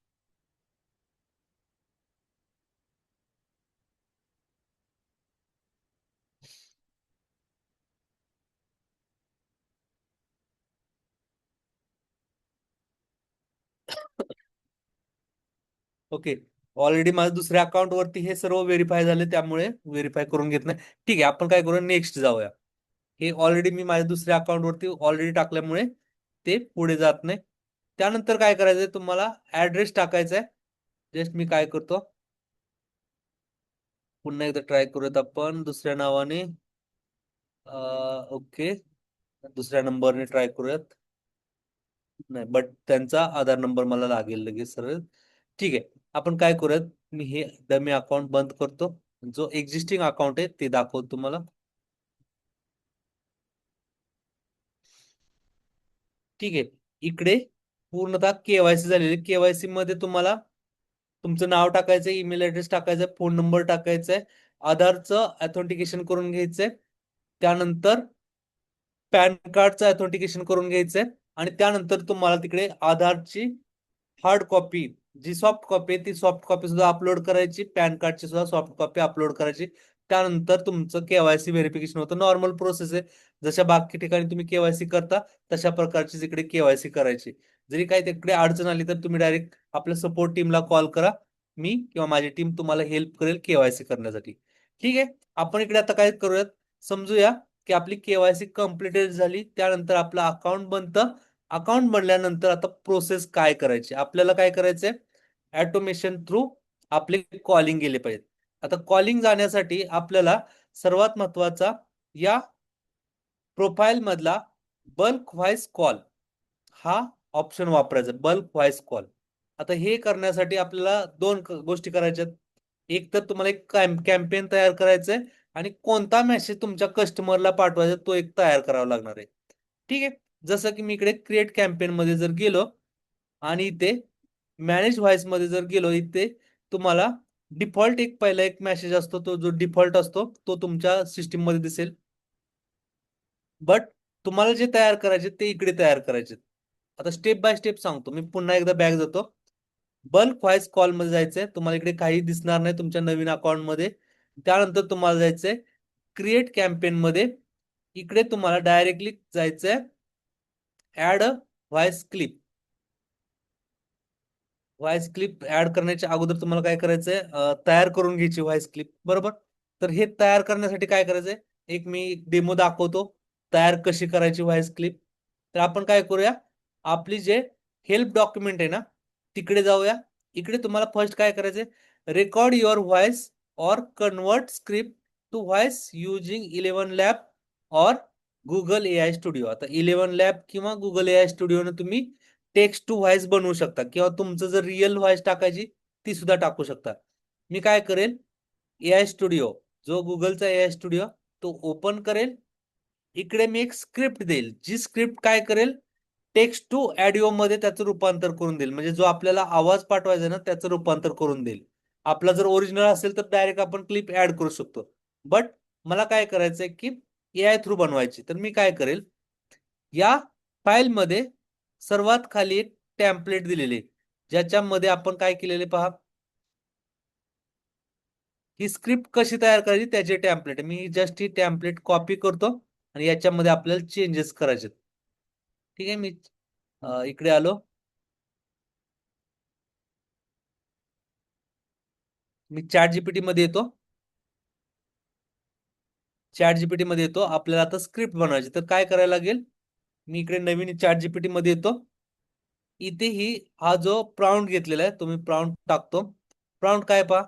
ओके. ऑलरेडी माझ्या दुसऱ्या अकाउंट वरती हे सर्व व्हेरीफाय झाले, त्यामुळे व्हेरीफाय करून घेत नाही. ठीक आहे. आपण काय करूया, नेक्स्ट जाऊया. हे ऑलरेडी मी माझ्या दुसऱ्या अकाउंट वरती ऑलरेडी टाकल्यामुळे ते पुढे जात नाही. त्यानंतर काय करायचंय, तुम्हाला ऍड्रेस टाकायचा आहे. जस्ट मी काय करतो, पुन्हा एकदा ट्राय करूयात आपण दुसऱ्या नावाने. ओके. दुसऱ्या नंबरने ट्राय करूयात. नाही, बट त्यांचा आधार नंबर मला लागेल लगेच सरळ. ठीक आहे. आपण काय करूयात, मी हे डमी अकाउंट बंद करतो. जो एक्झिस्टिंग अकाउंट आहे ते दाखवतो तुम्हाला. ठीक आहे. इकडे पूर्णतः केवायसी झालेली. केवायसी मध्ये तुम्हाला तुमचं नाव टाकायचं, ईमेल ऍड्रेस टाकायचा, फोन नंबर टाकायचा आहे, आधारचं ऑथेंटिकेशन करून घ्यायचंय. त्यानंतर पॅन कार्डचं ऑथेंटिकेशन करून घ्यायचंय आणि त्यानंतर तुम्हाला तिकडे आधारची हार्ड कॉपी, जी सॉफ्ट कॉपी आहे ती सॉफ्ट कॉपी सुद्धा अपलोड करायची. पॅन कार्डची सुद्धा सॉफ्ट कॉपी अपलोड करायची. त्यानंतर तुमचं केवायसी व्हेरिफिकेशन होतं. नॉर्मल प्रोसेस आहे. जशा बाकी ठिकाणी तुम्ही केवायसी करता तशा प्रकारची इकडे केवायसी करायची. जरी काही तिकडे अडचण आली तर तुम्ही डायरेक्ट आपल्या सपोर्ट टीमला कॉल करा. मी किंवा माझी टीम तुम्हाला हेल्प करेल केवायसी करण्यासाठी. ठीक आहे. आपण इकडे आता काय करूयात, समजूया की आपली केवायसी कम्प्लीटेड झाली. त्यानंतर आपलं अकाउंट बनतं. अकाउंट बनल्यानंतर आता प्रोसेस काय करायची, आपल्याला काय करायचंय, ऑटोमेशन थ्रू आपले कॉलिंग गेले पाहिजेत. आता कॉलिंग जाण्यासाठी आपल्याला सर्वात महत्वाचा या प्रोफाईल मधला बल्क व्हॉइस कॉल हा ऑप्शन वापरायचा. Bulk voice call. आता हे करण्यासाठी आपल्याला दोन गोष्टी करायच्यात. एक तर तुम्हाला एक कॅम्पेन तयार करायचंय आणि कोणता मेसेज तुमच्या कस्टमरला पाठवायचा तो एक तयार करावा लागणार आहे. ठीक आहे. जसं की मी इकडे क्रिएट कॅम्पेन मध्ये जर गेलो आणि इथे मॅनेज व्हॉइस मध्ये जर गेलो, इथे तुम्हाला डिफॉल्ट एक पहिला एक मेसेज असतो, तो जो डिफॉल्ट असतो तो तुमच्या सिस्टीम मध्ये दिसेल. बट तुम्हाला जे तयार करायचे ते इकडे तयार करायचे. आता स्टेप बाय स्टेप सांगतो मी, पुन्हा एकदा बॅक जातो. बल्क व्हॉइस कॉल मध्ये जायचंय, तुम्हाला इकडे काही दिसणार नाही तुमच्या नवीन अकाउंट मध्ये. त्यानंतर तुम्हाला जायचंय क्रिएट कॅम्पेन मध्ये. इकडे तुम्हाला डायरेक्टली जायचंय add a voice clip. Voice clip add करण्याच्या अगोदर तुम्हाला काय करायचंय, तयार करून घ्यायची व्हॉइस क्लिप, बरोबर. तर हे तयार करण्यासाठी काय करायचंय, एक मी डेमो दाखवतो तयार कशी करायची व्हॉइस क्लिप. तर आपण काय करूया, आपली जे हेल्प डॉक्युमेंट आहे ना तिकडे जाऊया. इकडे तुम्हाला फर्स्ट काय करायचंय, रेकॉर्ड युअर व्हॉइस और convert script to voice using 11 lab और गुगल ए आय स्टुडिओ. आता 11 लॅब किंवा गुगल ए आय स्टुडिओ तुम्ही टेक्स्ट टू व्हॉइस बनवू शकता, किंवा तुमचं जर रिअल व्हॉइस टाकायची ती सुद्धा टाकू शकता. मी काय करेल, ए आय स्टुडिओ, जो गुगलचा ए आय स्टुडिओ तो ओपन करेल. इकडे मी एक स्क्रिप्ट देईल, जी स्क्रिप्ट काय करेल, टेक्स्ट टू ऑडिओ मध्ये त्याचं रूपांतर करून देईल. म्हणजे जो आपल्याला आवाज पाठवायचा ना त्याचं रूपांतर करून देईल. आपला जर ओरिजिनल असेल तर डायरेक्ट आपण क्लिप ऍड करू शकतो. बट मला काय करायचंय की ए आय थ्रू बनवायची, तर मी काय करेल, या फाईल मध्ये सर्वात खाली एक टेम्पलेट दिलेले, ज्याच्यामध्ये आपण काय केलेले पहा, ही स्क्रिप्ट कशी तयार करायची त्याचे टेम्पलेट. मी जस्ट ही टेम्पलेट कॉपी करतो आणि याच्यामध्ये आपल्याला चेंजेस करायचे. ठीक आहे, मी इकडे आलो. मी चॅट जीपीटी मध्ये येतो. चॅट जीपीटी मध्ये येतो, आपल्याला आता स्क्रिप्ट बनवायची. तर काय करायला लागेल, मी इकडे नवीन चॅट जीपीटी मध्ये येतो. इथेही हा जो प्रॉम्प्ट घेतलेला आहे तो मी प्रॉम्प्ट टाकतो. प्रॉम्प्ट काय पहा,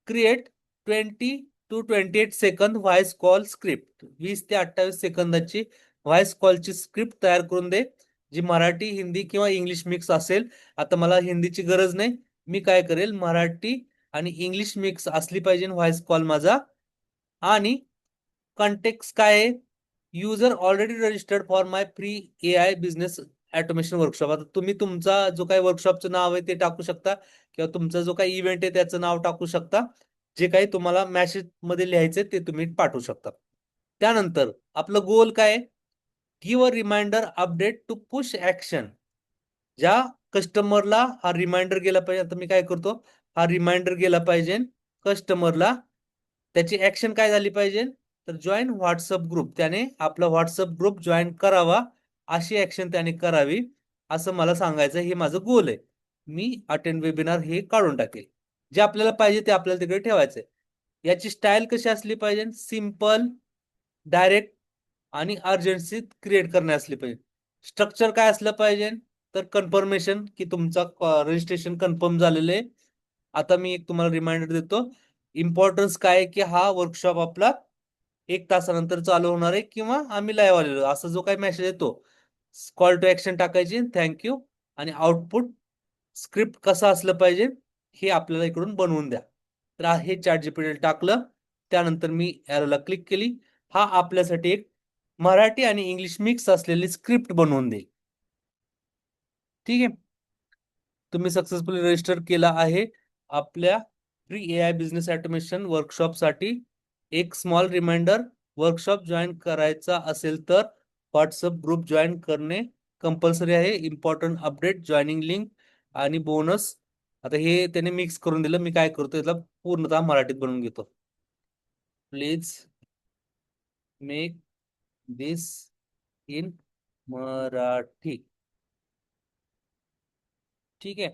create 20 to 28 second voice call script. 20 ते 28 सेकंदाची व्हॉइस कॉलची स्क्रिप्ट तयार करून दे, जी मराठी, हिंदी किंवा इंग्लिश मिक्स असेल. आता मला हिंदीची गरज नाही, मी काय करेल, मराठी आणि इंग्लिश मिक्स असली पाहिजे व्हॉइस कॉल माझा. आणि कंटेक्स काय आहे, user already registered for my free A I business automation workshop. आता तुम्ही तुमचा जो काही वर्कशॉपचं नाव आहे ते टाकू शकता, किंवा तुमचा जो काही इव्हेंट आहे त्याचं नाव टाकू शकता. जे काही तुम्हाला मेसेज मध्ये लिहायचे ते तुम्ही पाठवू शकता. त्यानंतर आपलं गोल काय, give a reminder update to push action. ज्या कस्टमरला हा रिमाइंडर गेला पाहिजे, आता मी काय करतो, हा रिमाइंडर गेला पाहिजे कस्टमरला, त्याची ऍक्शन काय झाली पाहिजे, तर जॉईन व्हॉट्सअप ग्रुप, त्याने आपला व्हॉट्सअप ग्रुप जॉईन करावा, अशी ऍक्शन त्याने करावी, असं मला सांगायचं. हे माझं गोल आहे. मी अटेंड वेबिनार हे काढून टाकेल. जे आपल्याला पाहिजे ते आपल्याला तिकडे ठेवायचंय. याची स्टाईल कशी असली पाहिजे, सिम्पल, डायरेक्ट आणि अर्जन्सी क्रिएट करणे असली पाहिजे. स्ट्रक्चर काय असलं पाहिजे, तर कन्फर्मेशन की तुमचा रजिस्ट्रेशन कन्फर्म झालेलं आहे. आता मी एक तुम्हाला रिमाइंडर देतो. इम्पॉर्टन्स काय आहे, की हा वर्कशॉप आपला 1 तासानंतर चालू होणार आहे, किंवा आम्ही लाईव्ह आलेलो, असा जो काही मेसेज येतो, कॉल टू ऍक्शन टाकायची, थँक्यू, आणि आउटपुट स्क्रिप्ट कसं असलं पाहिजे हे आपल्याला इकडून बनवून द्या. तर हे चॅट जीपीटी टाकलं. त्यानंतर मी एरोला क्लिक केली. हा आपल्यासाठी एक मराठी आणि इंग्लिश मिक्स असलेली स्क्रिप्ट बनवून देईल. ठीक आहे, तुम्ही सक्सेसफुली रजिस्टर केला आहे आपल्या free A I business automation वर्कशॉपसाठी. एक स्मॉल रिमाइंडर, वर्कशॉप जॉईन करायचा असेल तर व्हॉट्सअप ग्रुप जॉईन करणे कंपल्सरी आहे. इम्पॉर्टंट अपडेट, जॉईनिंग लिंक आणि बोनस. आता हे त्याने मिक्स करून दिलं, मी काय करतो याला पूर्णतः मराठीत बनवून घेतो. Please make this in Marathi. ठीक आहे.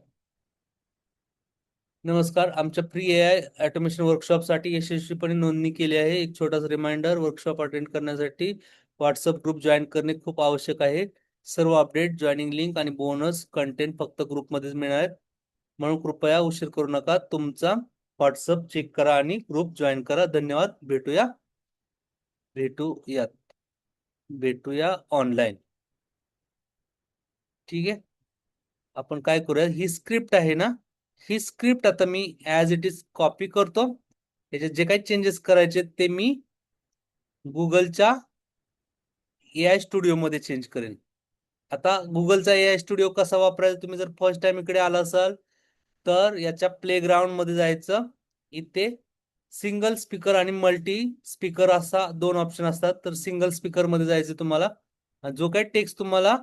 नमस्कार, आमच्या फ्री ए आय ऑटोमेशन वर्कशॉपसाठी यशस्वीपणे नोंदणी केली आहे. एक छोटासा रिमाइंडर, वर्कशॉप अटेंड करण्यासाठी व्हॉट्सअप ग्रुप जॉईन करणे खूप आवश्यक आहे. सर्व अपडेट, जॉईनिंग लिंक आणि बोनस कंटेंट फक्त ग्रुपमध्येच मिळणार आहेत. म्हणून कृपया उशीर करू नका. तुमचा व्हॉट्सअप चेक करा आणि ग्रुप जॉईन करा. धन्यवाद. भेटूया भेटूया ऑनलाईन. ठीक आहे, आपण काय करूया, ही स्क्रिप्ट आहे ना, ही स्क्रिप्ट आता मी ऍज इट इज कॉपी करतो. त्याच्यात जे काही चेंजेस करायचे ते मी गुगलच्या ए आय स्टुडिओ मध्ये चेंज करेन. आता गुगलचा ए आय स्टुडिओ कसा वापरायचा, तुम्ही जर फर्स्ट टाइम इकडे आला असाल तर याच्या प्ले ग्राउंड मध्ये जायचं. इथे सिंगल स्पीकर आणि मल्टी स्पीकर असा दोन ऑप्शन असतात. तर सिंगल स्पीकर मध्ये जायचं तुम्हाला. आणि जो काही टेक्स्ट तुम्हाला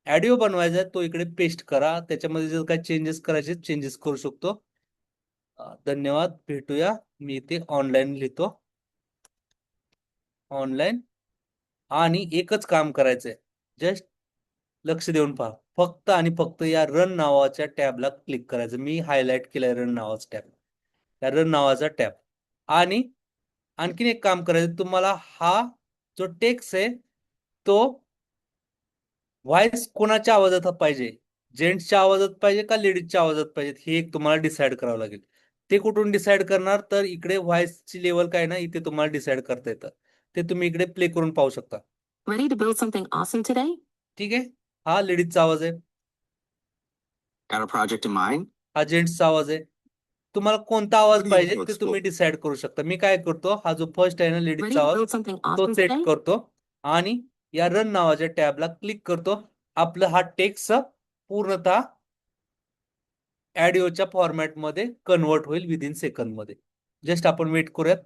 ऑडिओ बनवायचा आहे तो इकडे पेस्ट करा. त्याच्यामध्ये जर काही चेंजेस करायचे चेंजेस करू शकतो. धन्यवाद, भेटूया. मी इथे ऑनलाईन लिहितो, ऑनलाईन. आणि एकच काम करायचंय, जस्ट लक्ष देऊन पहा. फक्त आणि फक्त या रन नावाच्या टॅबला क्लिक करायचं. मी हायलाइट केलंय रन नावाचा टॅब, या रन नावाचा टॅब. आणि आणखीन एक काम करायचं तुम्हाला. हा जो टेक्स्ट आहे तो व्हॉइस कोणाच्या आवाजात पाहिजे, जेंट्सच्या आवाजात पाहिजे का लेडीजच्या आवाजात पाहिजे, हे एक तुम्हाला डिसाईड करावं लागेल. ते कुठून डिसाईड करणार, तर इकडे व्हॉइसची लेवल काय ना इथे तुम्हाला डिसाईड करता येतं. ते तुम्ही इकडे प्ले करून पाहू शकता. Ready to build something awesome today? ठीक आहे, हा लेडीजचा आवाज आहे. Got a project in mind? हा जेंट्सचा आवाज आहे. तुम्हाला कोणता आवाज What do you पाहिजे want to ते तुम्ही explore? डिसाईड करू शकता. मी काय करतो, हा जो फर्स्ट आहे ना Ready लेडीजचा to आवाज build something तो awesome सेट today? करतो. आणि या रन नावाच्या टॅबला क्लिक करतो. आपलं हा टेक्स्ट पूर्णतः ऑडिओच्या फॉर्मॅटमध्ये कन्वर्ट होईल विदिन सेकंद मध्ये. जस्ट आपण वेट करूयात.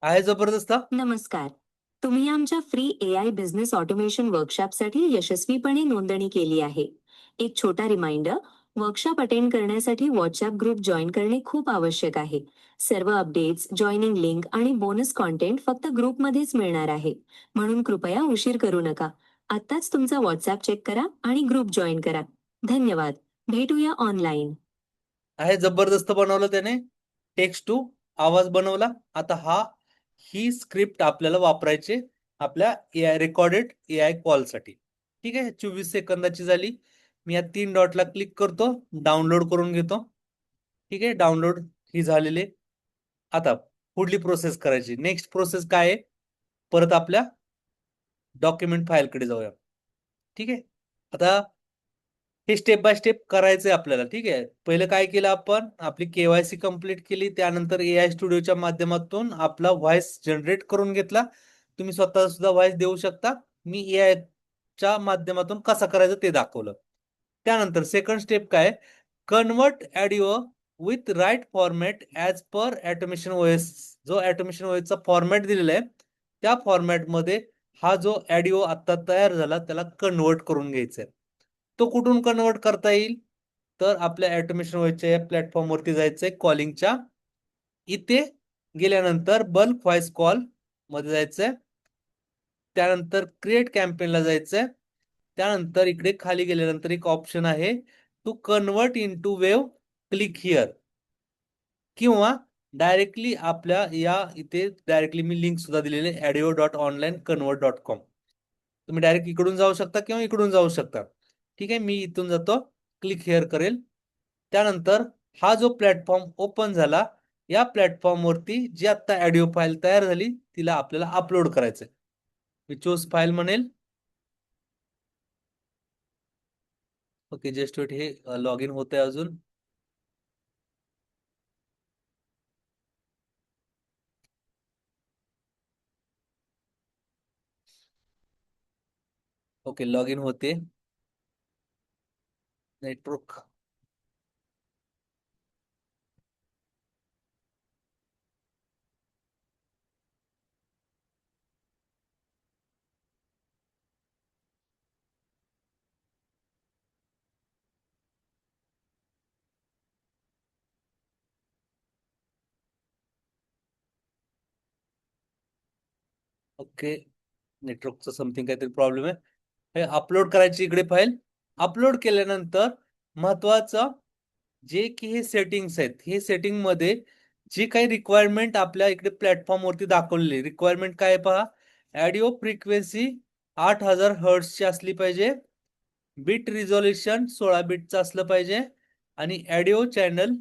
आहे जबरदस्त. नमस्कार. तुम्ही आमच्या फ्री AI बिझनेस ऑटोमेशन वर्कशॉपसाठी यशस्वीपणे नोंदणी केली आहे. एक छोटा रिमाइंडर, वर्कशॉप अटेंड करण्यासाठी व्हॉट्सअप ग्रुप जॉईन करणे खूप आवश्यक आहे. सर्व अपडेट्स, जॉईनिंग लिंक आणि बोनस कॉन्टेंट फक्त ग्रुपमध्येच मिळणार आहे. म्हणून कृपया उशीर करू नका. आत्ताच तुमचा व्हॉट्सअप चेक करा आणि ग्रुप जॉईन करा. धन्यवाद. भेटूया ऑनलाईन. आहे जबरदस्त बनवलं त्याने. टेक्स्ट टू आवाज बनवला. आता ही स्क्रिप्ट आपल्याला वापरायची आपल्या AI रेकॉर्डेड AI कॉल साठी. ठीक आहे, 24 सेकंदाची झाली. मी या 3 डॉटला क्लिक करतो, डाउनलोड करून घेतो. ठीक आहे, डाउनलोड ही झालेली. आता पुढली प्रोसेस करायची. नेक्स्ट प्रोसेस काय आहे, परत आपल्या डॉक्युमेंट फाईलकडे जाऊया. ठीक आहे, आता हे स्टेप बाय स्टेप करायचंय आपल्याला. ठीक आहे, पहिलं काय केलं आपण, आपली KYC कंप्लीट केली. त्यानंतर AI स्टुडिओच्या माध्यमातून आपला व्हॉइस जनरेट करून घेतला. तुम्ही स्वतः सुद्धा व्हॉइस देऊ शकता. मी AI च्या माध्यमातून कसा करायचं ते दाखवलं. त्यानंतर सेकंड स्टेप काय, convert audio with right format as per automation OS. जो ऑटोमेशन OS चा फॉर्मॅट दिलेला आहे त्या फॉर्मॅटमध्ये हा जो ऑडिओ आता तयार झाला त्याला कन्वर्ट करून घ्यायचा आहे. तो कुठून कन्वर्ट करता येईल, तर आपल्या ऑटोमेशन OSच्या या प्लॅटफॉर्म वरती जायचंय. कॉलिंगच्या इथे गेल्यानंतर बल्क व्हॉइस कॉल मध्ये जायचंय. त्यानंतर क्रिएट कॅम्पेनला जायचंय. त्यानंतर इकडे खाली गेल्यानंतर एक ऑप्शन आहे to convert into wave, click here. किंवा डायरेक्टली आपल्या या इथे डायरेक्टली मी लिंक सुद्धा दिलेली आहे audio.onlineconvert.com. तुम्ही डायरेक्ट इकडून जाऊ शकता किंवा इकडून जाऊ शकता. ठीक आहे, मी इथून जातो, क्लिक हिअर करेल. त्यानंतर हा जो प्लॅटफॉर्म ओपन झाला, या प्लॅटफॉर्म वरती जी आता ऑडिओ फाईल तयार झाली तिला आपल्याला अपलोड करायचंय. मी चूज फाईल म्हणेल. ओके, जस्ट वेट, हे लॉग इन होत आहे अजून. ओके, लॉग इन होते. नेटवर्क ओके, नेटवर्कचा समथिंग काहीतरी प्रॉब्लेम आहे. हे अपलोड करायची इकडे फाईल. अपलोड केल्यानंतर महत्वाचं जे की हे सेटिंग्स आहेत, हे सेटिंग मध्ये जी काही रिक्वायरमेंट आपल्या इकडे प्लॅटफॉर्म वरती दाखवलेली रिक्वायरमेंट काय पहा, ऑडिओ फ्रिक्वेन्सी 8000 हर्ट्झची असली पाहिजे. बिट रिझोल्युशन 16 बिटचं असलं पाहिजे. आणि ऑडिओ चॅनल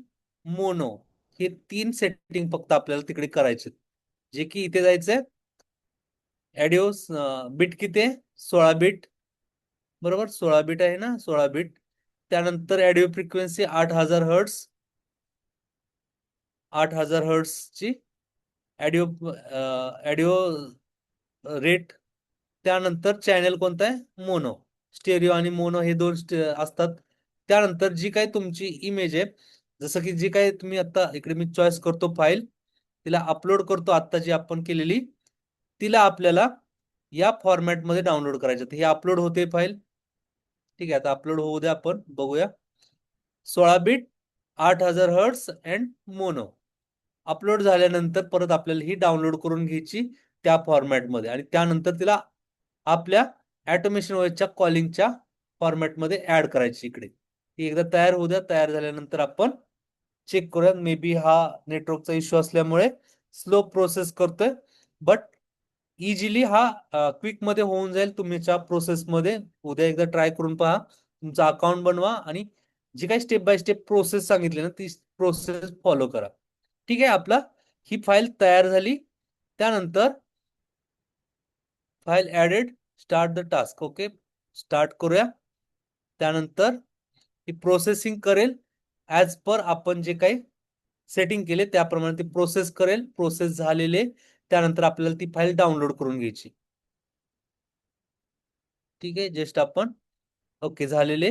मोनो. हे 3 सेटिंग फक्त आपल्याला तिकडे करायचे. जे की इथे जायचंय. ऑडिओ बिट किती आहे, 16 बिट. बरोबर, 16 बिट आहे ना, 16 बिट. त्यानंतर ऑडिओ फ्रिक्वेन्सी 8000 हर्ट्स. 8000 हर्ट्सची ऑडिओ ऑडिओ रेट. त्यानंतर चॅनल कोणता आहे? मोनो. स्टेरिओ आणि मोनो हे दोन असतात. त्यानंतर जी काही तुमची इमेज आहे, जसं की जी काही तुम्ही आता इकडे मी चॉईस करतो फाईल, तिला अपलोड करतो. आता जी आपण केलेली तिला आपल्याला या फॉर्मॅटमध्ये डाउनलोड करायचं. हे अपलोड होते फाईल. ठीक आहे, आता अपलोड होऊ द्या, आपण बघूया. 16 bit 8000 hertz and mono. Upload झाल्यानंतर परत आपल्याला ही डाउनलोड करून घ्यायची त्या फॉर्मॅटमध्ये आणि त्यानंतर तिला आपल्या ऑटोमेशन ओएसच्या कॉलिंगच्या फॉर्मॅटमध्ये ऍड करायची इकडे. ती एकदा तयार होऊ द्या. तयार झाल्यानंतर आपण चेक करूया. मे बी हा नेटवर्कचा इश्यू असल्यामुळे स्लो प्रोसेस करतोय, बट इझिली हा क्विक मध्ये होऊन जाईल तुमच्या प्रोसेसमध्ये. उद्या एकदा ट्राय करून पहा. तुमचा अकाउंट बनवा आणि जी काही स्टेप बाय स्टेप प्रोसेस सांगितली ना ती प्रोसेस फॉलो करा. ठीक आहे, आपला ही फाईल तयार झाली. त्यानंतर file added, start the task. Okay, start करूया. त्यानंतर ही प्रोसेसिंग करेल ऍज पर आपण जे काही सेटिंग केले त्याप्रमाणे ती प्रोसेस करेल. प्रोसेस झालेले त्यानंतर आपल्याला ती फाईल डाउनलोड करून घ्यायची. ठीक आहे, जस्ट आपण ओके झालेले.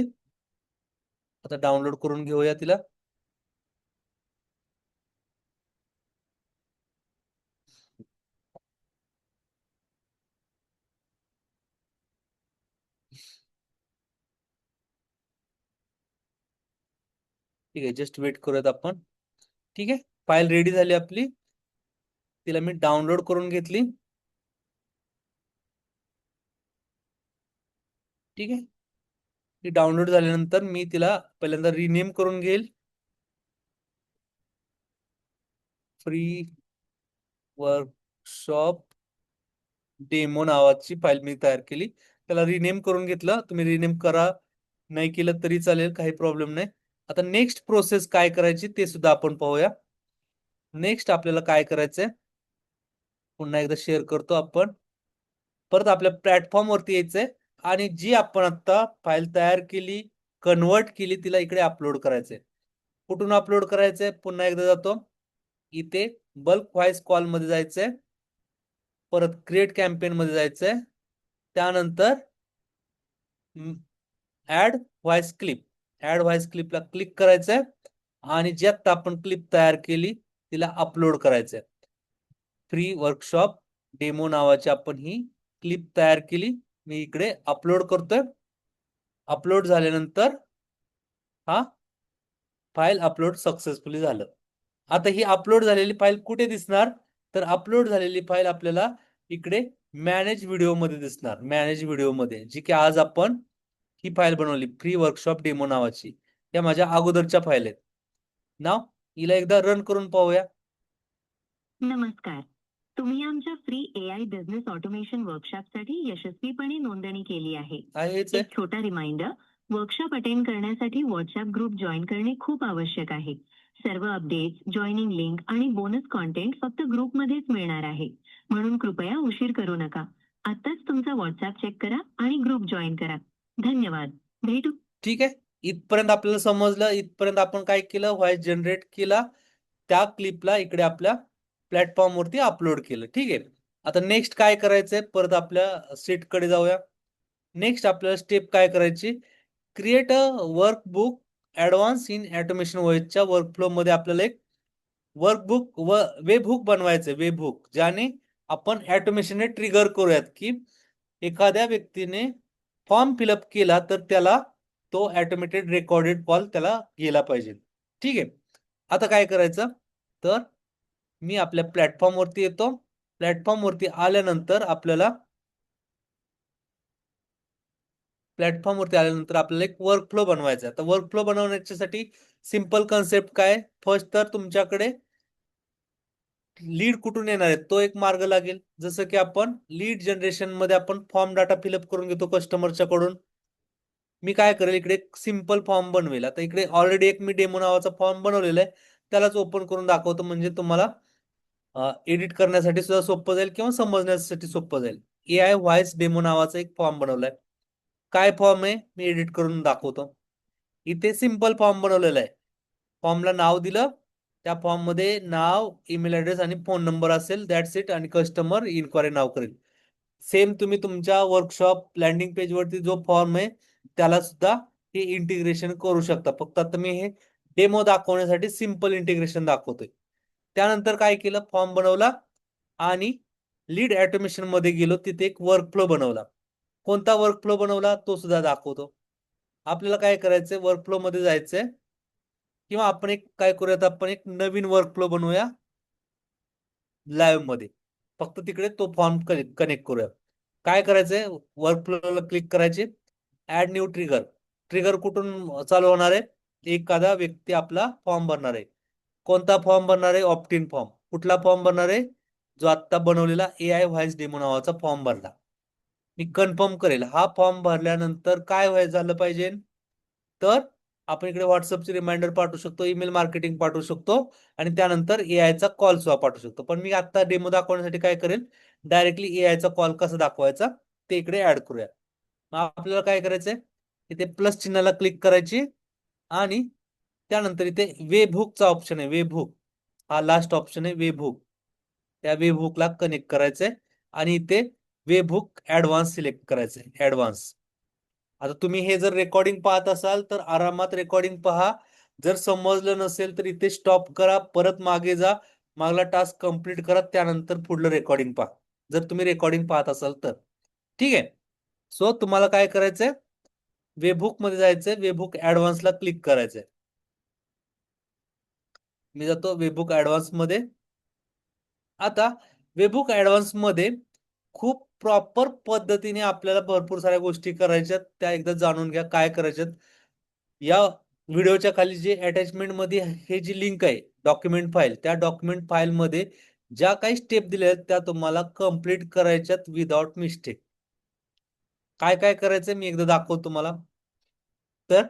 आता डाउनलोड करून घेऊया तिला. ठीक आहे, जस्ट वेट करूयात आपण. ठीक आहे, फाईल रेडी झाली आपली. तिला मी डाउनलोड करून घेतली. ठीक आहे, ती डाउनलोड झाल्यानंतर मी तिला पहिल्यांदा रिनेम करून घेईल. फ्री वर्कशॉप डेमो नावाची फाईल मी तयार केली. त्याला रिनेम करून घेतलं. तुम्ही रिनेम करा, नाही केलं तरी चालेल, काही प्रॉब्लेम नाही. आता नेक्स्ट प्रोसेस काय करायची ते सुद्धा आपण पाहूया. नेक्स्ट आपल्याला काय करायचंय, पुन्हा एकदा शेअर करतो आपण. परत आपल्या प्लॅटफॉर्म वरती यायचंय आणि जी आपण आता फाईल तयार केली, कन्वर्ट केली, तिला इकडे अपलोड करायचंय. कुठून अपलोड करायचंय? पुन्हा एकदा जातो. इथे बल्क व्हॉइस कॉल मध्ये जायचंय. परत क्रिएट कॅम्पेन मध्ये जायचंय. त्यानंतर add voice clip. Add voice क्लिपला क्लिक करायचंय आणि जी आता आपण क्लिप तयार केली तिला अपलोड करायचंय. फ्री वर्कशॉप डेमो नावाची आपण ही क्लिप तयार केली. मी इकडे अपलोड करतोय. अपलोड झाल्यानंतर हा फाईल अपलोड सक्सेसफुली झालं. आता ही अपलोड झालेली फाईल कुठे दिसणार? तर अपलोड झालेली फाईल आपल्याला इकडे मॅनेज व्हिडिओ मध्ये दिसणार. मॅनेज व्हिडिओ मध्ये, जी की आज आपण ही फाईल बनवली फ्री वर्कशॉप डेमो नावाची. या माझ्या अगोदरच्या फाईल आहेत. नाव हिला एकदा रन करून पाहूया. नमस्कार. तुम्ही आमच्या फ्री एआय बिझनेस ऑटोमेशन वर्कशॉपसाठी यशस्वीपणे नोंदणी केली आहे. हेच आहे. एक छोटा रिमाइंडर, वर्कशॉप अटेंड करण्यासाठी व्हॉट्सअप ग्रुप जॉईन करणे खूप आवश्यक आहे. सर्व अपडेट्स, जॉईनिंग लिंक आणि बोनस कॉन्टेंट फक्त ग्रुपमध्येच मिळणार आहे. म्हणून कृपया उशीर करू नका. आताच तुमचा व्हॉट्सअप चेक करा आणि ग्रुप जॉईन करा. धन्यवाद. भेटू. ठीक आहे, इथपर्यंत आपल्याला समजलं. इथपर्यंत आपण काय केलं? व्हॉइस जनरेट केला, त्या क्लिपला इकडे आपल्या प्लॅटफॉर्म वरती अपलोड केलं. ठीक आहे, आता नेक्स्ट काय करायचंय? परत आपल्या सेट कडे जाऊया. नेक्स्ट आपल्याला स्टेप काय करायची? Create a workbook advance in automation ओएसच्या वर्कफ्लो मध्ये आपल्याला एक वर्कबुक व वेबहुक बनवायचंय. वेबहुक ज्याने आपण ऑटोमेशन ट्रिगर करूयात की एखाद्या व्यक्तीने फॉर्म फिलअप केला तर त्याला तो ऑटोमेटेड रेकॉर्डेड कॉल त्याला गेला पाहिजे. ठीक आहे, आता काय करायचं? तर मी आपल्या प्लॅटफॉर्म वरती येतो. प्लॅटफॉर्म वरती आल्यानंतर आपल्याला एक वर्कफ्लो बनवायचा आहे. तर वर्कफ्लो बनवण्यासाठी सिंपल कन्सेप्ट काय? फर्स्ट तर तुमच्याकडे लीड कुठून येणार आहे तो एक मार्ग लागेल. जसं की आपण लीड जनरेशन मध्ये आपण फॉर्म डाटा फिलअप करून घेतो कस्टमरच्या कडून. मी काय करेल, इकडे एक सिंपल फॉर्म बनवेल. आता इकडे ऑलरेडी एक मी डेमो नावाचा फॉर्म बनवलेला आहे, त्यालाच ओपन करून दाखवतो म्हणजे तुम्हाला एडिट करण्यासाठी सुद्धा सोपं जाईल किंवा समजण्यासाठी सोपं जाईल. एआय व्हॉइस डेमो नावाचा एक फॉर्म बनवलाय. काय फॉर्म आहे मी एडिट करून दाखवतो. इथे सिंपल फॉर्म बनवलेला आहे. फॉर्मला नाव दिलं, त्या फॉर्म मध्ये नाव, ईमेल ऍड्रेस आणि फोन नंबर असेल, दॅट्स इट. आणि कस्टमर इन्क्वायरी नाव करेल. सेम तुम्ही तुमच्या वर्कशॉप लँडिंग पेज वरती जो फॉर्म आहे त्याला सुद्धा हे इंटिग्रेशन करू शकता. फक्त आता मी हे डेमो दाखवण्यासाठी सिम्पल इंटिग्रेशन दाखवतोय. त्यानंतर काय केलं, फॉर्म बनवला आणि लीड ऑटोमेशन मध्ये गेलो, तिथे एक वर्कफ्लो बनवला. कोणता वर्कफ्लो बनवला तो सुद्धा दाखवतो. आपल्याला काय करायचंय, वर्कफ्लो मध्ये जायचंय, किंवा आपण एक काय करूयात, आपण एक नवीन वर्कफ्लो बनवूया लाईव्ह मध्ये. फक्त तिकडे तो फॉर्म कनेक्ट करूया. काय करायचंय, वर्कफ्लोला क्लिक करायचे, ऍड न्यू ट्रिगर. ट्रिगर कुठून चालू होणार आहे, एखादा व्यक्ती आपला फॉर्म भरणार आहे. कोणता फॉर्म भरणार आहे, ऑप्ट-इन फॉर्म. कुठला फॉर्म भरणार आहे, जो आता बनवलेला AI व्हॉइस डेमो नावाचा फॉर्म भरला. मी कन्फर्म करेल. हा फॉर्म भरल्यानंतर काय झालं पाहिजे, तर आपण इकडे व्हॉट्सअपची रिमाइंडर पाठवू शकतो, ईमेल मार्केटिंग पाठवू शकतो, आणि त्यानंतर AI चा कॉल सुद्धा पाठवू शकतो. पण मी आता डेमो दाखवण्यासाठी काय करेल, डायरेक्टली AI चा कॉल कसा दाखवायचा ते इकडे ऍड करूया. मग आपल्याला काय करायचंय, इथे प्लस चिन्हाला क्लिक करायची, आणि त्यानंतर इथे वेबहुकचा ऑप्शन आहे, वेबहुक हा लास्ट ऑप्शन आहे, वेबहुक. त्या वेबहुकला कनेक्ट करायचंय, आणि इथे वेबहुक ऍडव्हान्स सिलेक्ट करायचंय, ऍडव्हान्स. आता तुम्ही हे जर रेकॉर्डिंग पाहत असाल तर आरामात रेकॉर्डिंग पहा. जर समजलं नसेल तर इथे स्टॉप करा, परत मागे जा, मागला टास्क कंप्लीट करा, त्यानंतर पुढलं रेकॉर्डिंग पहा, जर तुम्ही रेकॉर्डिंग पाहत असाल तर. ठीक आहे. सो तुम्हाला काय करायचंय, वेबहुक मध्ये जायचंय, वेबहुक ऍडव्हान्सला क्लिक करायचंय. मी जातो वेबहुक ऍडव्हान्स मध्ये. आता वेबहुक ऍडव्हान्स मध्ये खूप प्रॉपर पद्धतीने आपल्याला भरपूर साऱ्या गोष्टी करायच्यात, त्या एकदा जाणून घ्या काय करायच्यात. या व्हिडिओच्या खाली जे अटॅचमेंट मध्ये हे जी लिंक आहे डॉक्युमेंट फाईल, त्या डॉक्युमेंट फाईल मध्ये ज्या काही स्टेप दिल्या आहेत त्या तुम्हाला कंप्लीट करायच्यात विदाउट मिस्टेक. काय काय करायचंय मी एकदा दाखवतो तुम्हाला. तर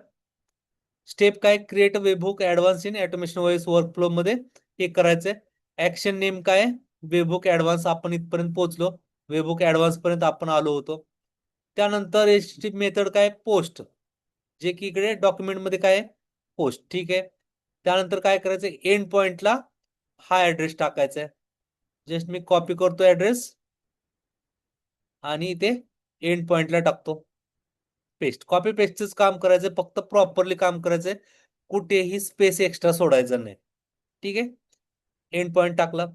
स्टेप काय, create webhook advance in automation voice workflow मध्ये हे करायचंय. ऍक्शन नेम काय, वेबहुक ऍडव्हान्स आपण इथपर्यंत पोहोचलो, वेबहुक ऍडव्हान्स पर्यंत आपण आलो होतो. त्यानंतर एचटीटीपी मेथड काय, पोस्ट, जे की इकडे डॉक्युमेंट मध्ये काय पोस्ट. ठीक आहे. त्यानंतर काय करायचं, एंड पॉइंटला हा ऍड्रेस टाकायचा आहे. जस्ट मी कॉपी करतो ऍड्रेस आणि इथे एंड पॉइंटला टाकतो, पेस्ट. कॉपी पेस्टच काम करायचंय, फक्त प्रॉपरली काम करायचंय, कुठेही स्पेस एक्स्ट्रा सोडायचं नाही. ठीक आहे. एंड पॉइंट टाकला.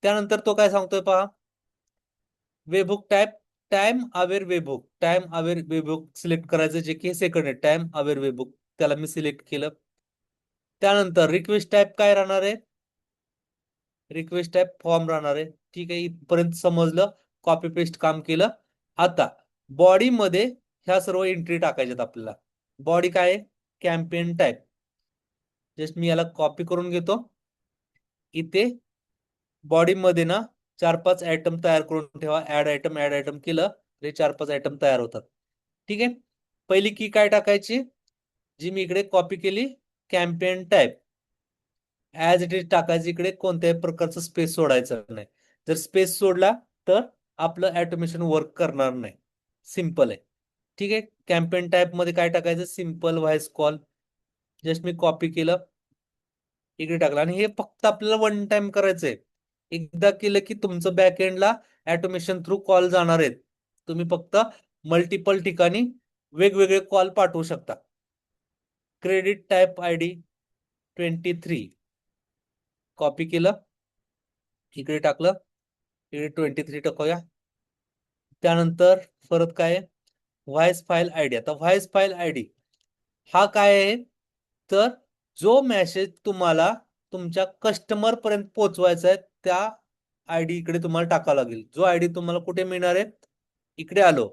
त्यानंतर तो काय सांगतोय पहा, webhook type time aware webhook, time aware webhook select करायचं, जे की सेकंड आहे, टाइम अवेअर वेबहुक, त्याला मी सिलेक्ट केलं. त्यानंतर रिक्वेस्ट टाइप काय राहणार आहे, रिक्वेस्ट टाइप फॉर्म राहणार आहे. ठीक आहे, इथपर्यंत समजलं, कॉपी पेस्ट काम केलं. आता बॉडी मध्ये ह्या सर्व एंट्री टाकायच्यात आपल्याला. बॉडी काय आहे, कॅम्पेन टाइप. जस्ट मी याला कॉपी करून घेतो. इथे बॉडी मध्ये ना 4-5 आयटम तयार करून ठेवा, ऍड आयटम केलं तरी 4-5 आयटम तयार होतात. ठीक आहे. पहिली की काय टाकायची, जी मी इकडे कॉपी केली, campaign type, as it is टाकायची. इकडे कोणत्याही प्रकारचं स्पेस सोडायचं नाही. जर स्पेस सोडला तर आपलं ऑटोमेशन वर्क करणार नाही. सिंपल आहे. ठीक आहे. कॅम्पेन टाइप मध्ये काय टाकायचं, सिंपल व्हॉइस कॉल. जस्ट मी कॉपी केलं, इकडे टाकलं, आणि हे फक्त आपल्याला वन टाइम करायचंय. एकदा केलं की तुमचं बॅकएंडला ऑटोमेशन थ्रू कॉल जाणार आहेत. तुम्ही फक्त मल्टिपल ठिकाणी वेगवेगळे कॉल पाठवू शकता. क्रेडिट टाइप आयडी 23, कॉपी केलं, इकडे टाकलं, इकडे 23 टाकूया. त्यानंतर परत काय, व्हॉइस फाईल आयडी. आता व्हॉइस फाईल आयडी हा काय आहे, तर जो मेसेज तुम्हाला तुमच्या कस्टमर पर्यंत पोहोचवायचा आहे त्या आयडी इकडे तुम्हाला टाकावा लागेल. जो आयडी तुम्हाला कुठे मिळणार आहे, इकडे आलो.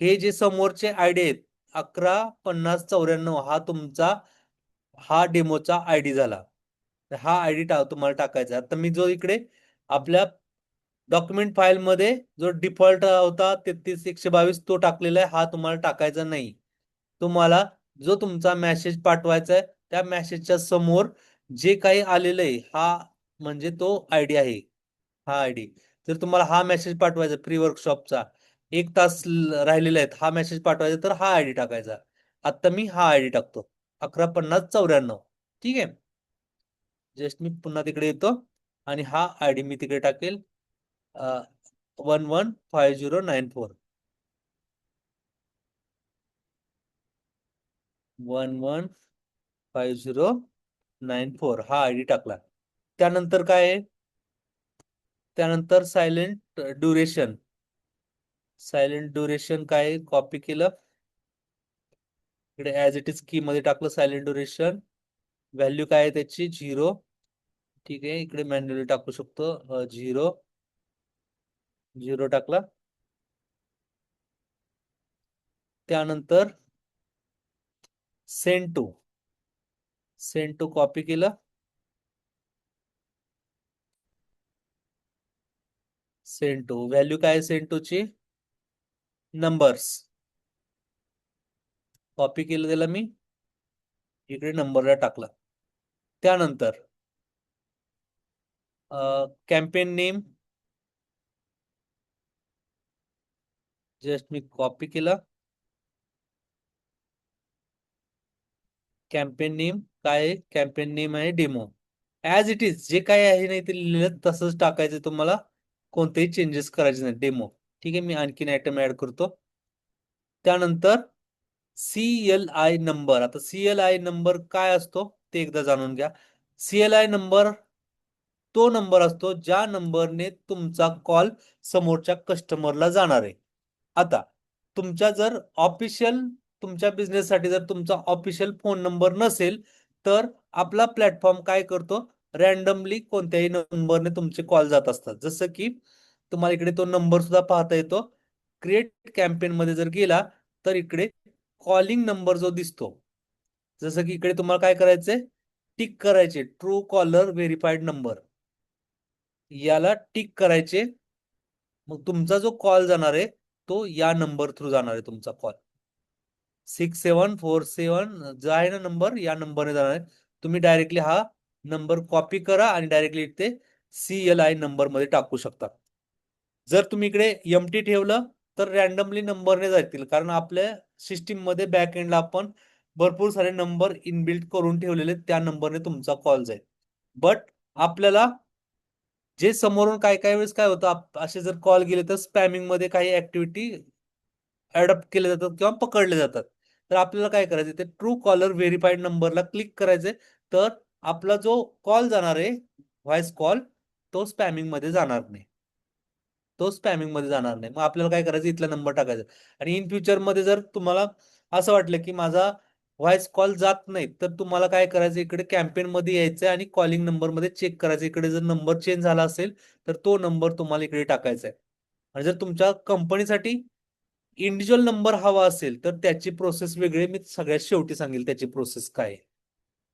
हे जे समोरचे आयडी आहेत 115094, हा तुमचा हा डेमोचा आयडी झाला. तर हा आयडी तुम्हाला टाकायचा. आता मी जो इकडे आपल्या डॉक्युमेंट फाईल मध्ये जो डिफॉल्ट होता 33122 तो टाकलेला आहे, हा तुम्हाला टाकायचा नाही. तुम्हाला जो तुमचा मेसेज पाठवायचा आहे त्या मेसेजच्या समोर जे काही आलेलं आहे, हा म्हणजे तो आयडी आहे, हा आयडी. जर तुम्हाला हा मेसेज पाठवायचा प्री वर्कशॉपचा 1 तास राहिलेला आहे, हा मेसेज पाठवायचा, तर हा आयडी टाकायचा. आता मी हा आयडी टाकतो, 115094. ठीक आहे. जस्ट मी पुन्हा तिकडे येतो आणि हा आयडी मी तिकडे टाकेल 115094 115094 हा आयडी टाकला. त्यानंतर काय आहे, त्यानंतर सायलेंट ड्युरेशन काय कॉपी केलं, इकडे ऍज इट इज की मध्ये टाकलं सायलेंट ड्युरेशन. व्हॅल्यू काय आहे त्याची 0. ठीक आहे, इकडे मॅन्युअली टाकू शकतो 0 टाकला. त्यानंतर सेंड टू कॉपी केलं. सेंड टू व्हॅल्यू काय सेंड टूची नंबर्स कॉपी केलं, त्याला मी इकडे नंबरला टाकला. त्यानंतर कॅम्पेन नेम जस्ट मी कॉपी केला. कॅम्पेन नेम काय आहे, कॅम्पेन नेम आहे डेमो. ऍज इट इज जे काय आहे नाही ते लिहिलं तसंच टाकायचं, तुम्हाला कोणतेही चेंजेस करायचे नाही. डेमो. ठीक आहे, मी आणखीन आयटम ऍड करतो. त्यानंतर CLI नंबर. आता CLI नंबर काय असतो ते एकदा जाणून घ्या. CLI नंबर तो नंबर असतो ज्या नंबरने तुमचा कॉल समोरच्या कस्टमरला जाणार आहे. आता तुमच्या जर तुमच्या बिझनेससाठी जर तुमचा ऑफिशियल फोन नंबर नसेल तर आपला प्लॅटफॉर्म काय करतो, रॅन्डमली कोणत्याही नंबरने तुमचे कॉल जात असतात. जसं की तुम्हाला इकडे तो नंबर सुद्धा पाहता येतो. क्रिएट कॅम्पेन मध्ये जर गेला तर इकडे कॉलिंग नंबर जो दिसतो, जसं की इकडे तुम्हाला काय करायचंय, टिक करायचे ट्रू कॉलर व्हेरीफाईड नंबर, याला टिक करायचे. मग तुमचा जो कॉल जाणार आहे तो या नंबर थ्रू जाणार आहे. तुमचा कॉल 6747 जो आहे ना नंबर, या नंबरने जाणार आहे. तुम्ही डायरेक्टली हा नंबर कॉपी करा आणि डायरेक्टली इथे CLI नंबर मध्ये टाकू शकता. जर तुम्ही इकडे एमटी ठेवलं तर रॅन्डमली नंबरने जातील, कारण आपल्या सिस्टीम मध्ये बॅक एंडला आपण भरपूर सारे नंबर इनबिल्ट करून ठेवलेले, त्या नंबरने तुमचा कॉल जाईल. बट आपल्याला जे समोरून काय काय वेळेस काय होतं, असे जर कॉल गेले तर स्पॅमिंग मध्ये काही ऍक्टिव्हिटी अडॉप्ट केले जातात किंवा पकडले जातात. तर आपल्याला काय करायचं, ते ट्रू कॉलर व्हेरीफाईड नंबरला क्लिक करायचंय. तर आपला जो कॉल जाणार आहे व्हॉइस कॉल, तो स्पॅमिंग मध्ये जाणार नाही. मग आपल्याला काय करायचं, इथला नंबर टाकायचा. आणि इन फ्युचर मध्ये जर तुम्हाला असं वाटलं की माझा व्हॉइस कॉल जात नाही, तर तुम्हाला काय करायचं, इकडे कॅम्पेन मध्ये यायचं आणि कॉलिंग नंबर मध्ये चेक करायचं. इकडे जर नंबर चेंज झाला असेल तर तो नंबर तुम्हाला इकडे टाकायचा आहे. आणि जर तुमच्या कंपनीसाठी इंडिव्हिज्युअल नंबर हवा असेल तर त्याची प्रोसेस वेगळी, मी सगळ्यात शेवटी सांगेल त्याची प्रोसेस काय आहे.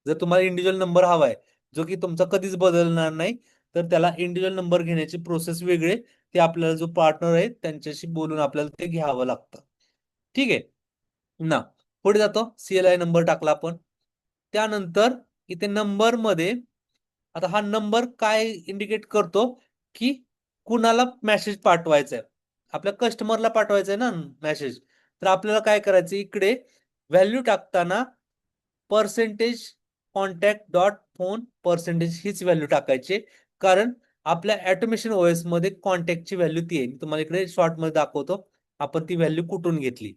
जर तुम्हाला इंडिव्हिज्युअल नंबर हवा आहे जो की तुमचा कधीच बदलणार नाही, तर त्याला इंडिव्हिज्युअल नंबर घेण्याची प्रोसेस वेगळी. ते आपल्याला जो पार्टनर आहे त्यांच्याशी बोलून आपल्याला ते घ्यावं लागतं. ठीक आहे ना. पुढे जातो. CLI नंबर टाकला आपण. त्यानंतर इथे नंबर मध्ये आता हा नंबर काय इंडिकेट करतो की कुणाला मेसेज पाठवायचा आहे, आपल्या कस्टमरला पाठवायचा आहे ना मेसेज. तर आपल्याला काय करायचं, इकडे व्हॅल्यू टाकताना percentage contact dot phone percentage हीच व्हॅल्यू टाकायची, कारण आपल्या ऑटोमेशन ओएस मध्ये कॉन्टॅक्टची व्हॅल्यू ती आहे. तुम्हाला इकडे शॉर्ट मध्ये दाखवतो आपण ती व्हॅल्यू कुठून घेतली.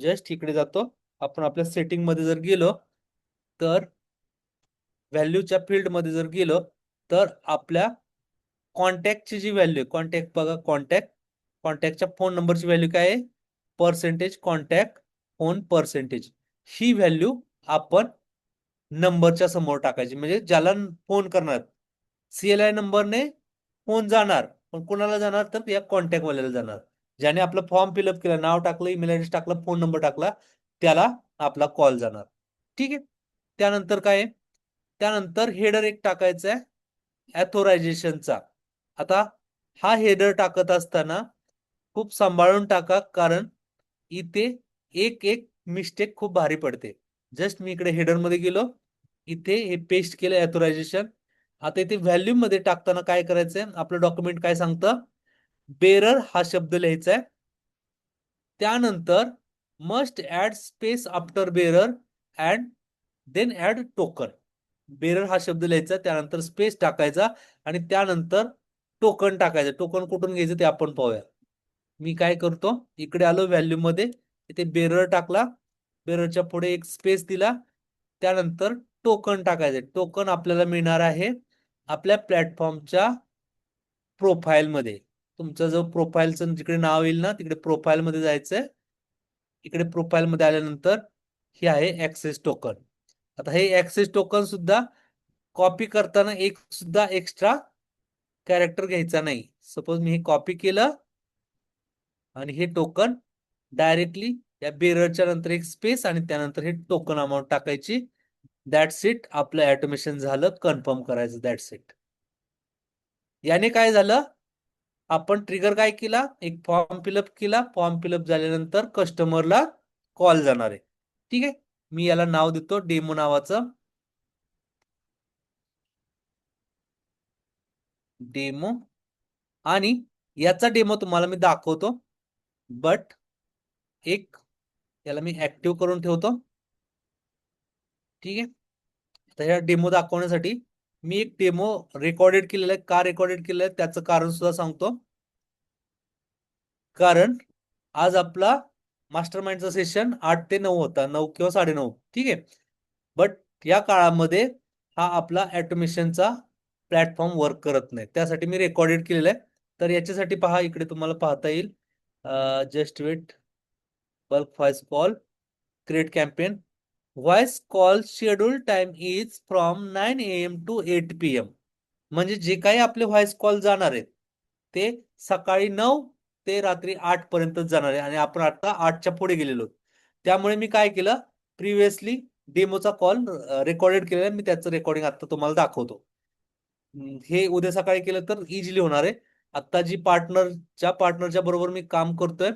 जस्ट इकडे जातो आपण, आपल्या सेटिंग मध्ये जर गेलो तर व्हॅल्यूच्या फील्ड मध्ये जर गेलो तर आपल्या कॉन्टॅक्टची जी व्हॅल्यू आहे, कॉन्टॅक्ट बघा, कॉन्टॅक्टच्या फोन नंबरची व्हॅल्यू काय आहे, पर्सेंटेज कॉन्टॅक्ट फोन पर्सेंटेज. ही व्हॅल्यू आपण नंबरच्या समोर टाकायची, म्हणजे ज्याला फोन करणार CLI नंबरने फोन जाणार, पण कोणाला जाणार तर या कॉन्टॅक्ट वाल्याला जाणार. ज्याने आपलं फॉर्म फिलअप केलं, नाव टाकलं, ईमेल ऍड्रेस टाकला, फोन नंबर टाकला, त्याला आपला कॉल जाणार. ठीक आहे. त्यानंतर काय आहे, त्यानंतर हेडर एक टाकायचा आहे ऍथोरायझेशनचा. आता हा हेडर टाकत असताना खूप सांभाळून टाका, कारण इथे एक एक मिस्टेक खूप भारी पडते. जस्ट मी इकडे हेडर मध्ये गेलो, इथे हे पेस्ट केलं ऍथोरायझेशन. आता इथे व्हॅल्यू मध्ये टाकताना काय करायचंय, आपलं डॉक्युमेंट काय सांगतं, बेरर हा शब्द लिहायचा आहे. त्यानंतर must add space after bearer and then add token. Bearer हा शब्द लिहायचा, त्यानंतर स्पेस टाकायचा आणि त्यानंतर टोकन टाकायचं. टोकन कुठून घ्यायचं ते आपण पाहूया. मी काय करतो, इकडे आलो व्हॅल्यू मध्ये, इथे बेरर टाकला, बेररच्या पुढे एक स्पेस दिला, त्यानंतर टोकन टाकायचं. टोकन आपल्याला मिळणार आहे आपल्या प्लॅटफॉर्मच्या प्रोफाईल मध्ये. तुमचं जो प्रोफाईलचं जिकडे नाव येईल ना, तिकडे प्रोफाईल मध्ये जायचंय. इकडे प्रोफाईल मध्ये आल्यानंतर हे आहे ऍक्सेस टोकन. आता हे ऍक्सेस टोकन सुद्धा कॉपी करताना एक सुद्धा एक्स्ट्रा कॅरेक्टर घ्यायचा नाही. सपोज मी हे कॉपी केलं आणि हे टोकन डायरेक्टली या बेररच्या नंतर एक स्पेस आणि त्यानंतर हे टोकन अमाऊंट टाकायची. That's it. आपलं ऑटोमेशन झालं. कन्फर्म करायचं. That's it. याने काय झालं, आपण ट्रिगर काय केला, एक फॉर्म फिलअप केला. फॉर्म फिलअप झाल्यानंतर कस्टमरला कॉल जाणार आहे. ठीक आहे. मी याला नाव देतो डेमो नावाचं. डेमो. आणि याचा डेमो तुम्हाला मी दाखवतो, बट एक याला मी ऍक्टिव्ह करून ठेवतो. ठीक आहे. आता या डेमो दाखवण्यासाठी मी एक डेमो रेकॉर्डेड केलेला आहे. का रेकॉर्डेड केलेलं आहे त्याचं कारण सुद्धा सांगतो. कारण आज आपला मास्टर माइंडचा सेशन 8 ते 9 होता, 9 किंवा 9:30. ठीक आहे. बट या काळामध्ये हा आपला ऑटोमेशनचा प्लॅटफॉर्म वर्क करत नाही, त्यासाठी मी रेकॉर्डेड केलेलं आहे. तर याच्यासाठी पहा, इकडे तुम्हाला पाहता येईल, just wait, bulk voice call, create campaign, voice call schedule time is from 9 AM to 8 PM. म्हणजे जे काही आपले व्हॉइस कॉल जाणार आहेत ते सकाळी 9 ते रात्री 8 पर्यंतच जाणार आहे आणि आपण आता 8च्या पुढे गेलेलो. त्यामुळे मी काय केलं, प्रिव्हियसली डेमोचा कॉल रेकॉर्डेड केलेला आहे. मी त्याचं रेकॉर्डिंग आता तुम्हाला दाखवतो. हे उद्या सकाळी केलं तर इझिली होणार आहे. आता जी पार्टनरच्या बरोबर मी काम करतोय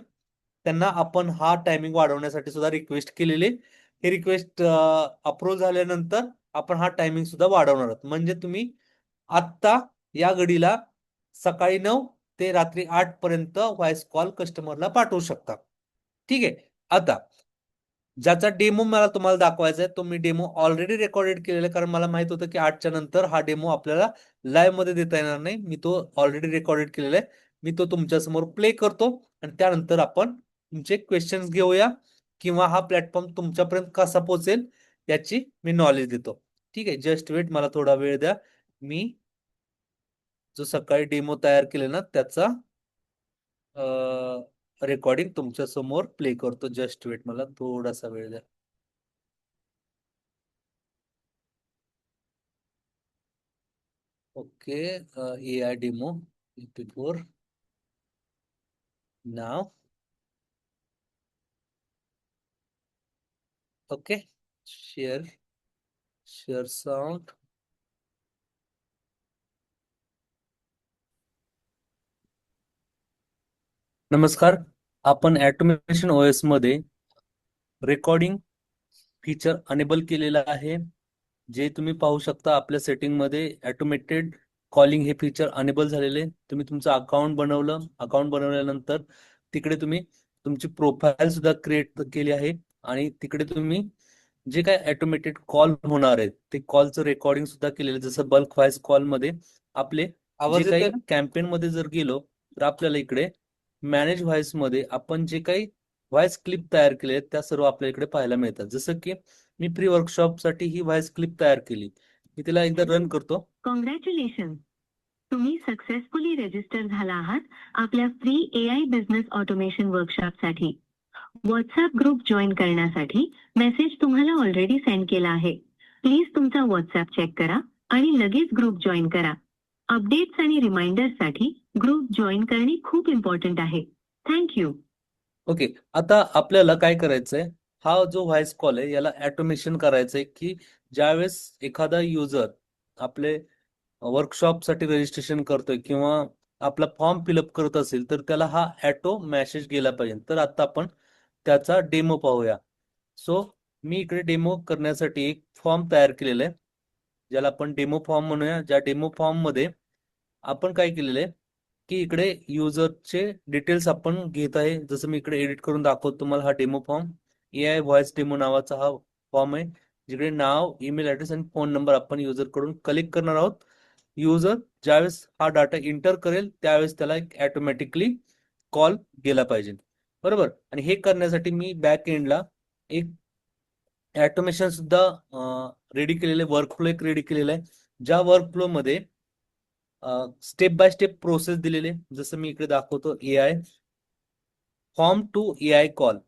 त्यांना आपण हा टायमिंग वाढवण्यासाठी सुद्धा रिक्वेस्ट केलेली. हे रिक्वेस्ट अप्रूव्ह झाल्यानंतर आपण हा टायमिंग सुद्धा वाढवणार आहोत. म्हणजे तुम्ही आत्ता या घडीला सकाळी 9 ते रात्री 8 पर्यंत व्हॉइस कॉल कस्टमरला पाठवू शकता. ठीक आहे. आता ज्याचा डेमो मला तुम्हाला दाखवायचा आहे तो मी डेमो ऑलरेडी रेकॉर्डेड केलेला आहे, कारण मला माहित होतं की 8च्या नंतर हा डेमो आपल्याला लाईव्ह मध्ये देता येणार नाही. मी तो ऑलरेडी रेकॉर्डेड केलेला आहे. मी तो तुमच्या समोर प्ले करतो आणि त्यानंतर आपण तुमचे क्वेश्चन्स घेऊया किंवा हा प्लॅटफॉर्म तुमच्यापर्यंत कसा पोहोचेल याची मी नॉलेज देतो. ठीक आहे. जस्ट वेट, मला थोडा वेळ द्या. मी जो सकाळी डेमो तयार केले ना त्याचा रेकॉर्डिंग तुमच्या समोर प्ले करतो. जस्ट वेट, मला थोडासा वेळ द्या. ओके. AI डेमो बिफोर नाव. ओके. Share sound. नमस्कार. आपण ऑटोमेशन OS मध्ये रेकॉर्डिंग फीचर अनेबल केलेलं आहे. जे तुम्ही पाहू शकता आपल्या सेटिंग मध्ये ऑटोमेटेड कॉलिंग हे फीचर अनेबल झालेले. तुम्ही तुमचं अकाउंट बनवलं, अकाउंट बनवल्यानंतर तिकडे तुम्ही तुमची प्रोफाईल सुद्धा क्रिएट केली आहे आणि तिकडे तुम्ही जे काय ऑटोमेटेड कॉल होणार आहेत ते कॉलचं रेकॉर्डिंग सुद्धा केलेलं. जसं बल्क व्हॉइस कॉल मध्ये आपले जे काही कॅम्पेन मध्ये जर गेलो तर आपल्याला इकडे मॅनेज व्हॉइस मध्ये आपण जे काही व्हॉइस क्लिप तयार केले आहेत त्या सर्व आपल्या इकडे पाहायला मिळतात. जसं की मी प्री वर्कशॉप साठी ही व्हॉइस क्लिप तयार केली. मी तिला एकदा रन करतो. कॉंग्रॅच्युलेशन, तुम्ही सक्सेसफुली रजिस्टर झाला आहात आपल्या फ्री AI बिझनेस ऑटोमेशन वर्कशॉपसाठी. व्हॉट्सअप ग्रुप जॉईन करण्यासाठी मेसेज तुम्हाला ऑलरेडी सेंड केला आहे. प्लीज तुमचा व्हॉट्सअप चेक करा आणि लगेच ग्रुप जॉईन करा. अपडेट्स आणि रिमाइंडरसाठी ग्रुप जॉईन करणे खूप इम्पॉर्टंट आहे. थँक्यू. ओके. आता आपल्याला काय करायचंय, हा जो व्हॉइस कॉल आहे याला ऑटोमेशन करायचंय की ज्यावेळेस एखादा युजर आपले वर्कशॉप साठी रजिस्ट्रेशन करतोय किंवा आपला फॉर्म फिलअप करत असेल तर त्याला हा ऑटो मेसेज गेला पाहिजे. तर आता आपण त्याचा डेमो पाहूया. सो मी इकडे डेमो करण्यासाठी एक फॉर्म तयार केलेला आहे ज्याला आपण डेमो फॉर्म म्हणूया. ज्या डेमो फॉर्म मध्ये आपण काय केलेलं आहे की इकडे युजरचे डिटेल्स आपण घेत आहे. जसं मी इकडे एडिट करून दाखवतो तुम्हाला. हा demo form AI voice demo नावाचा हा फॉर्म आहे. जिकडे नाव, ईमेल ऍड्रेस आणि फोन नंबर आपण युजर कडून कलेक्ट करणार आहोत. युजर ज्यावेळेस हा डाटा इंटर करेल त्यावेळेस त्याला एक ऑटोमॅटिकली कॉल गेला पाहिजे. बरोबर. आणि हे करण्यासाठी मी बॅक एंडला एक ऑटोमेशन सुद्धा रेडी केलेलं आहे, वर्कफ्लो एक रेडी केलेलं आहे, ज्या वर्कफ्लो मध्ये स्टेप बाय स्टेप प्रोसेस दिलेले, जसं मी इकडे दाखवतो AI form to AI call,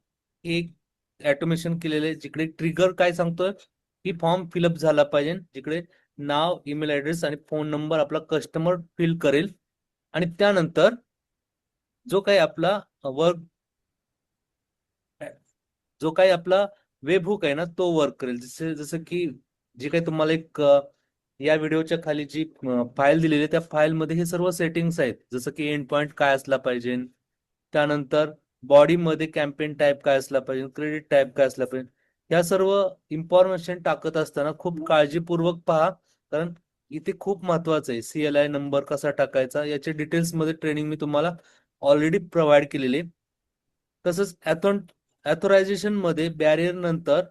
एक ऑटोमेशन केलेले, जिकडे ट्रिगर काय सांगतोय की फॉर्म फिलअप झाला पाहिजे, जिकडे नाव, ईमेल ऍड्रेस आणि फोन नंबर आपला कस्टमर फिल करेल आणि त्यानंतर जो काही आपला वर्क जो काही आपला वेबहुक आहे ना तो वर्क करेल. जसं की जे काही तुम्हाला एक या व्हिडिओच्या खाली जी फाईल दिलेली आहे त्या फाईलमध्ये हे सर्व सेटिंग्स आहेत, जसं की एंड पॉइंट काय असला पाहिजे, त्यानंतर बॉडीमध्ये कॅम्पेन टाईप काय असला पाहिजे, क्रेडिट टाईप काय असला पाहिजे. या सर्व इन्फॉर्मेशन टाकत असताना खूप काळजीपूर्वक पहा, कारण इथे खूप महत्वाचं आहे. CLI नंबर कसा टाकायचा याचे डिटेल्स मध्ये ट्रेनिंग मी तुम्हाला ऑलरेडी प्रोव्हाइड केलेली. तसंच ऑथोरायझेशन मध्ये बॅरियर नंतर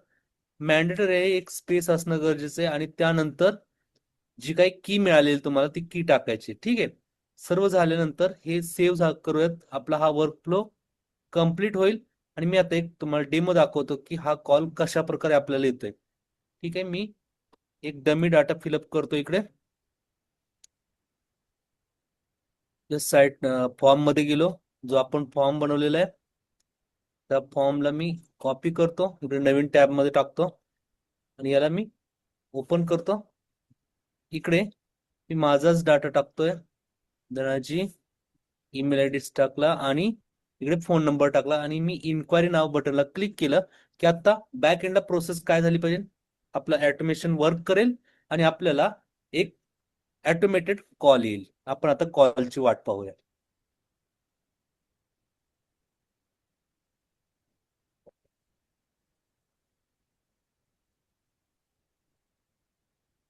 मॅन्डेटरी आहे एक स्पेस असणं गरजेचं आहे आणि त्यानंतर जी काही की मिळालेली तुम्हाला ती की टाकायची. ठीक आहे. सर्व झाल्यानंतर हे सेव्ह करूयात. आपला हा वर्कफ्लो कम्प्लीट होईल आणि मी आता एक तुम्हाला डेमो दाखवतो की हा कॉल कशा प्रकारे आपल्याला येतोय. ठीक आहे. मी एक डमी डाटा फिलअप करतो इकडे. साईट फॉर्म मध्ये गेलो, जो आपण फॉर्म बनवलेला आहे त्या फॉर्मला मी कॉपी करतो, इकडे नवीन टॅब मध्ये टाकतो आणि याला मी ओपन करतो. इकडे मी माझाच डाटा टाकतोय, धनाजी ईमेल आयडी टाकला आणि इकडे फोन नंबर टाकला आणि मी इन्क्वायरी नाव बटनला क्लिक केलं की आता बॅक एंडला प्रोसेस काय झाली पाहिजे, आपलं ऑटोमेशन वर्क करेल आणि आपल्याला एक ऑटोमेटेड कॉल येईल. आपण आता कॉलची वाट पाहूया.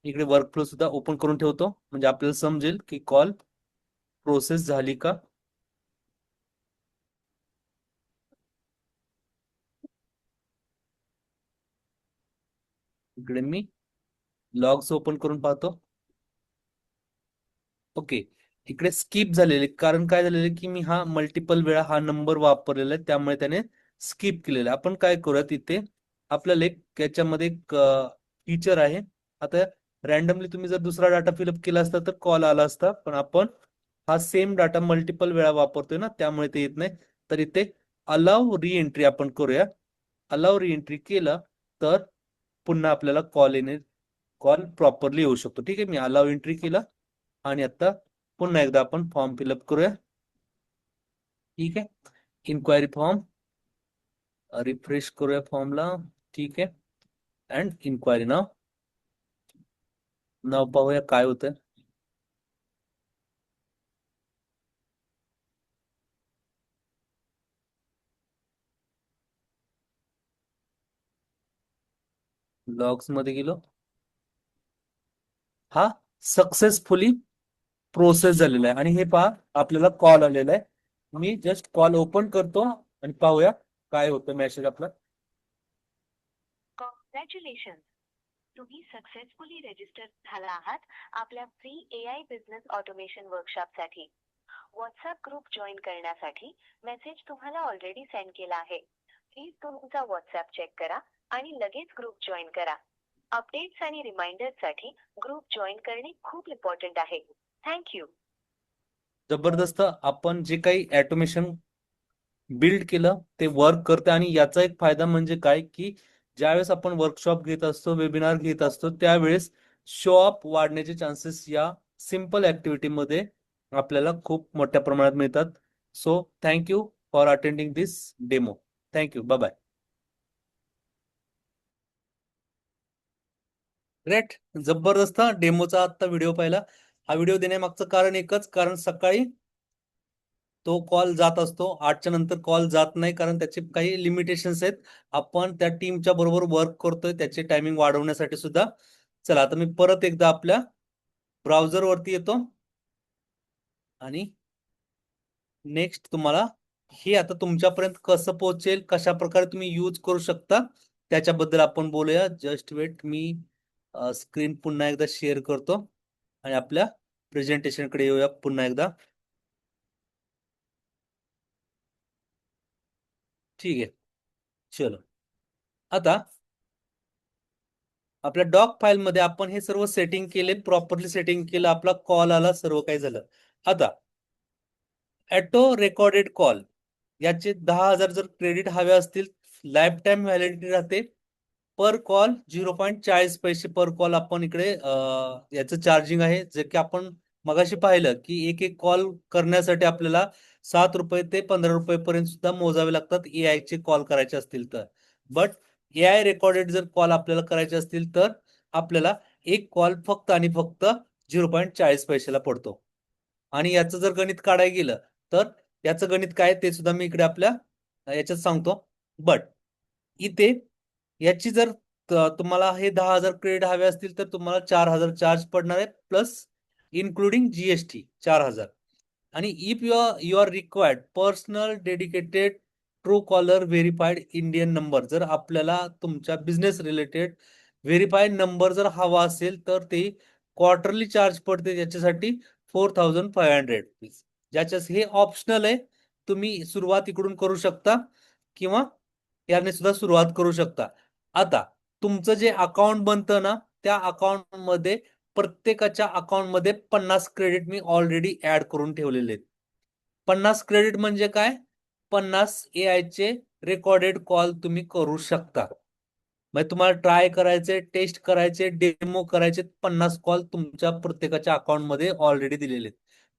इकडे वर्कफ्लो सुद्धा ओपन करून ठेवतो, म्हणजे आपल्याला समजेल की कॉल प्रोसेस झाली का. इकडे मी लॉग्स ओपन करून पाहतो. ओके. इकडे स्किप झालेले, कारण काय झालेले की मी हा मल्टिपल वेळा हा नंबर वापरलेला आहे, त्यामुळे त्याने स्किप केलेलं आहे. आपण काय करूया, तिथे आपल्याला एक याच्यामध्ये एक फीचर आहे. आता रॅन्डमली तुम्ही जर दुसरा डाटा फिलअप केला असता तर कॉल आला असता, पण आपण हा सेम डाटा मल्टिपल वेळा वापरतोय ना, त्यामुळे ते येत नाही. तर इथे अलाव री एंट्री आपण करूया. अलाव री एंट्री केलं तर पुन्हा आपल्याला कॉल प्रॉपरली येऊ शकतो. ठीक आहे. मी अलाव एंट्री केला आणि आता पुन्हा एकदा आपण फॉर्म फिलअप करूया. ठीक आहे. इन्क्वायरी फॉर्म रिफ्रेश करूया फॉर्मला. ठीक आहे. अँड इन्क्वायरी नाव पाहूया काय होतं. लॉग्स मध्ये गेलो, हा सक्सेसफुली प्रोसेस झालेला आहे आणि हे पहा आपल्याला कॉल आलेला आहे. मी जस्ट कॉल ओपन करतो आणि पाहूया काय होतं मेसेज आपला. कॉंग्रॅच्युलेशन, तुम्ही सक्सेसफुली रजिस्टर झाला आहात आपल्या फ्री AI बिझनेस ऑटोमेशन वर्कशॉपसाठी. व्हॉट्सअप ग्रुप जॉईन करण्यासाठी मेसेज तुम्हाला ऑलरेडी सेंड केला आहे. प्लीज तुमचा व्हॉट्सअप चेक करा आणि लगेच ग्रुप जॉईन करा. अपडेट्स आणि रिमाइंडरसाठी ग्रुप जॉईन करणे खूप इम्पॉर्टंट आहे. थँक्यू. जबरदस्त. आपण जे काही ऑटोमेशन बिल्ड केलं ते वर्क करते आणि याचा एक फायदा म्हणजे काय की ज्यावेळेस आपण वर्कशॉप घेत असतो, वेबिनार घेत असतो, त्यावेळेस शो ऑफ वाढण्याचे चान्सेस या सिंपल ऍक्टिव्हिटी मध्ये आपल्याला खूप मोठ्या प्रमाणात मिळतात. So thank you for attending this demo. Thank you. Bye bye. Great. जबरदस्त डेमोचा आता व्हिडिओ पाहिला. हा व्हिडिओ देण्यामागचं कारण एकच, कारण सकाळी तो कॉल जात असतो, 8च्या नंतर कॉल जात नाही, कारण त्याचे काही लिमिटेशन्स आहेत. आपण त्या टीमच्या बरोबर वर्क करतोय त्याचे टायमिंग वाढवण्यासाठी सुद्धा. चला आता मी परत एकदा आपल्या ब्राउझर वरती येतो आणि नेक्स्ट तुम्हाला हे आता तुमच्यापर्यंत कसं पोहोचेल, कशा प्रकारे तुम्ही यूज करू शकता त्याच्याबद्दल आपण बोलूया. जस्ट वेट, मी स्क्रीन पुन्हा एकदा शेअर करतो आणि आपल्या प्रेझेंटेशनकडे येऊया पुन्हा एकदा. ठीक आहे, चलो. आता आपल्या डॉक फाईल मध्ये आपण हे सर्व सेटिंग केले, प्रॉपरली सेटिंग केलं, आपला कॉल आला, सर्व काही झालं. आता ऑटो रेकॉर्डेड कॉल याचे 10,000 जर क्रेडिट हवे असतील, लाईफ टाइम व्हॅलिडिटी राहते. पर कॉल 0.40 पैसे पर कॉल आपण इकडे याचं चार्जिंग आहे. जे की आपण मगाशी पाहिलं की एक एक कॉल करण्यासाठी आपल्याला 7 रुपये ते 15 रुपये पर्यंत सुद्धा मोजावे लागतात AI चे कॉल करायचे असतील तर. बट AI रेकॉर्डेड जर कॉल आपल्याला करायचे असतील तर आपल्याला एक कॉल फक्त आणि फक्त 0.40 पैशाला पडतो. आणि याचं जर गणित काढायला गेलं तर याचं गणित काय ते सुद्धा मी इकडे आपल्या याच्यात सांगतो. बट इथे याची जर तुम्हाला हे 10,000 क्रेडिट हवे असतील तर तुम्हाला 4,000 चार्ज पडणार आहे, प्लस इन्क्लुडिंग GST 4,000. आणि if you are required personal dedicated Truecaller verified Indian number, जर आपल्याला तुमच्या बिझनेस रिलेटेड व्हेरीफाईड नंबर जर हवा असेल तर ते क्वार्टरली चार्ज पडते, त्याच्यासाठी 4,500 रुपीज. ज्याच्यास हे ऑप्शनल आहे, तुम्ही सुरुवात इकडून करू शकता किंवा याने सुद्धा सुरुवात करू शकता. आता तुमचं जे अकाउंट बनतं ना, त्या अकाउंट मध्ये प्रत्येकाच्या अकाउंट मध्ये 50 क्रेडिट मी ऑलरेडी ऍड करून ठेवलेले आहेत. 50 क्रेडिट म्हणजे काय? 50 AI चे रेकॉर्डेड कॉल तुम्ही करू शकता. म्हणजे तुम्हाला ट्राय करायचे, टेस्ट करायचे, डेमो करायचे, 50 कॉल तुमच्या प्रत्येकाच्या अकाउंट मध्ये ऑलरेडी दिलेले आहेत.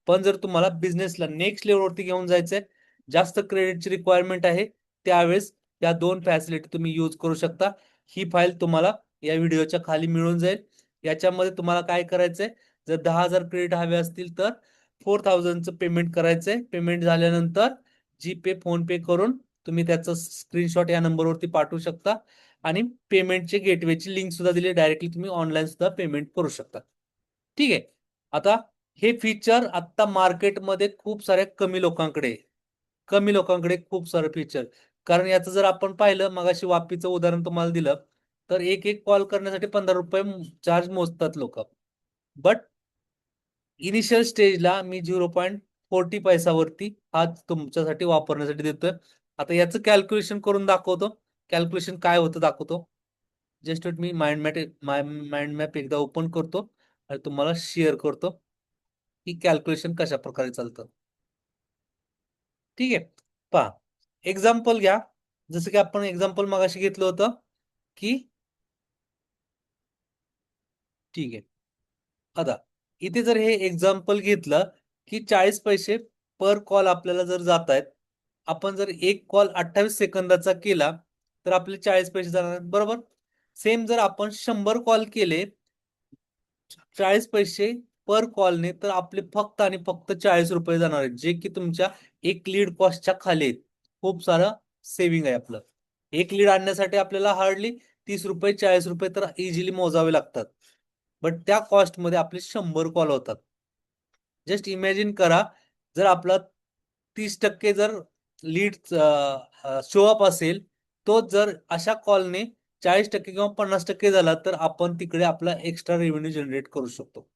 पण जर तुम्हाला बिझनेसला नेक्स्ट लेवलवरती घेऊन जायचंय, जास्त क्रेडिटची रिक्वायरमेंट आहे, त्यावेळेस या दोन फॅसिलिटी तुम्ही यूज करू शकता. ही फाईल तुम्हाला या व्हिडिओच्या खाली मिळून जाईल. याच्यामध्ये तुम्हाला काय करायचंय, जर 10,000 क्रेडिट हवे असतील तर 4,000चं पेमेंट करायचंय. पेमेंट झाल्यानंतर जीपे, फोन पे करून तुम्ही त्याचं स्क्रीनशॉट या नंबरवरती पाठवू शकता आणि पेमेंटचे गेटवेची लिंक सुद्धा दिली, डायरेक्टली तुम्ही ऑनलाईन सुद्धा पेमेंट करू शकता. ठीक आहे. आता हे फीचर आता मार्केटमध्ये खूप साऱ्या कमी लोकांकडे खूप सारे फीचर. कारण याचं जर आपण पाहिलं, मगाशी वापीचं उदाहरण तुम्हाला दिलं, तर एक एक कॉल करण्यासाठी 15 रुपये चार्ज मोजतात लोक. बट इनिशियल स्टेजला मी 0.40 पैसावरती हा तुमच्यासाठी वापरण्यासाठी देतोय. आता याचं कॅल्क्युलेशन करून दाखवतो. कॅल्क्युलेशन काय होतं दाखवतो. जस्ट मी माइंड मॅप एकदा ओपन करतो आणि तुम्हाला शेअर करतो की कॅल्क्युलेशन कशा प्रकारे चालतं. ठीक आहे, पहा एक्झाम्पल घ्या. जसं की आपण एक्झाम्पल मगाशी घेतलं होतं की, ठीक आहे, आता इथे जर हे एक्झाम्पल घेतलं की 40 पैसे पर कॉल आपल्याला जर जात आहेत, आपण जर एक कॉल 28 सेकंदाचा केला तर आपले 40 पैसे जाणार आहेत, बरोबर. सेम जर आपण 100 कॉल केले 40 पैसे पर कॉलने, तर आपले फक्त आणि फक्त 40 रुपये जाणार आहेत, जे की तुमच्या एक लीड कॉस्टच्या खाली आहेत. खूप सारं सेव्हिंग आहे आपलं. एक लीड आणण्यासाठी आपल्याला हार्डली 30 रुपये 40 रुपये तर इझिली मोजावे लागतात. बट त्या कॉस्ट मध्ये आपले 100 कॉल होतात. जस्ट इमॅजिन करा, जर आपला 30% जर लीड शोअप असेल, तो जर अशा कॉलने 40% किंवा 50% झाला, तर आपण तिकडे आपला एक्स्ट्रा रेव्हेन्यू जनरेट करू शकतो.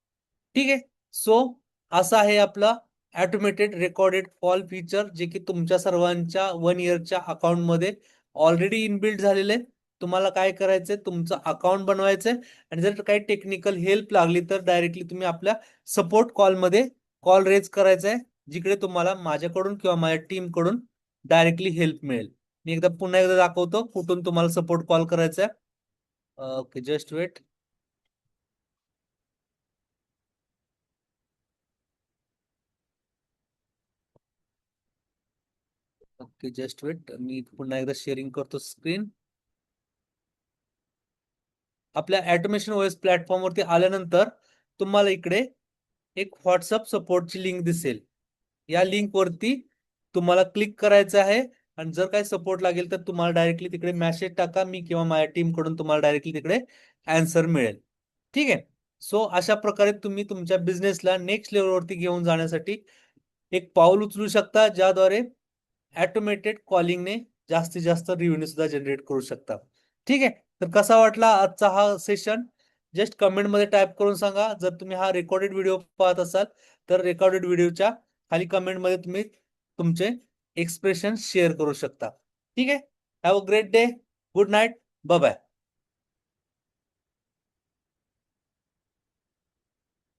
ठीक आहे. सो असा आहे आपला ऑटोमेटेड रेकॉर्डेड कॉल फीचर, जे की तुमच्या सर्वांच्या 1 इयरच्या अकाउंट मध्ये ऑलरेडी इनबिल्ट झालेले आहे. तुम्हाला काय करायचंय, तुमचं अकाउंट बनवायचंय आणि जर काही टेक्निकल हेल्प लागली तर डायरेक्टली तुम्ही आपल्या सपोर्ट कॉलमध्ये कॉल रेज करायचा आहे, जिकडे तुम्हाला माझ्याकडून किंवा माझ्या टीम कडून डायरेक्टली हेल्प मिळेल. मी एकदा पुन्हा एकदा दाखवतो कुठून तुम्हाला सपोर्ट कॉल करायचा आहे. Okay, just wait. Okay, just wait, मी पुन्हा एकदा शेअरिंग करतो स्क्रीन. आपल्या ऑटोमेशन ओएस प्लॅटफॉर्म वरती आल्यानंतर तुम्हाला इकडे एक व्हॉट्सअप सपोर्टची लिंक दिसेल. या लिंक वरती तुम्हाला क्लिक करायचं आहे आणि जर काही सपोर्ट लागेल तर तुम्हाला डायरेक्टली तिकडे मेसेज टाका, मी किंवा माझ्या टीम कडून तुम्हाला डायरेक्टली तिकडे आन्सर मिळेल. ठीक आहे. सो अशा प्रकारे तुम्ही तुमच्या बिझनेसला नेक्स्ट लेवलवरती घेऊन जाण्यासाठी एक पाऊल उचलू शकता, ज्याद्वारे ऑटोमेटेड कॉलिंगने जास्तीत जास्त रेव्हेन्यू सुद्धा जनरेट करू शकता. ठीक आहे. तर कसा वाटला आजचा हा सेशन? जस्ट कमेंट मध्ये टाईप करून सांगा. जर तुम्ही हा रेकॉर्डेड व्हिडिओ पाहत असाल तर रेकॉर्डेड व्हिडिओच्या खाली कमेंट मध्ये तुम्ही तुमचे एक्सप्रेशन शेअर करू शकता. ठीक आहे. Have a great day. Good night. Bye bye.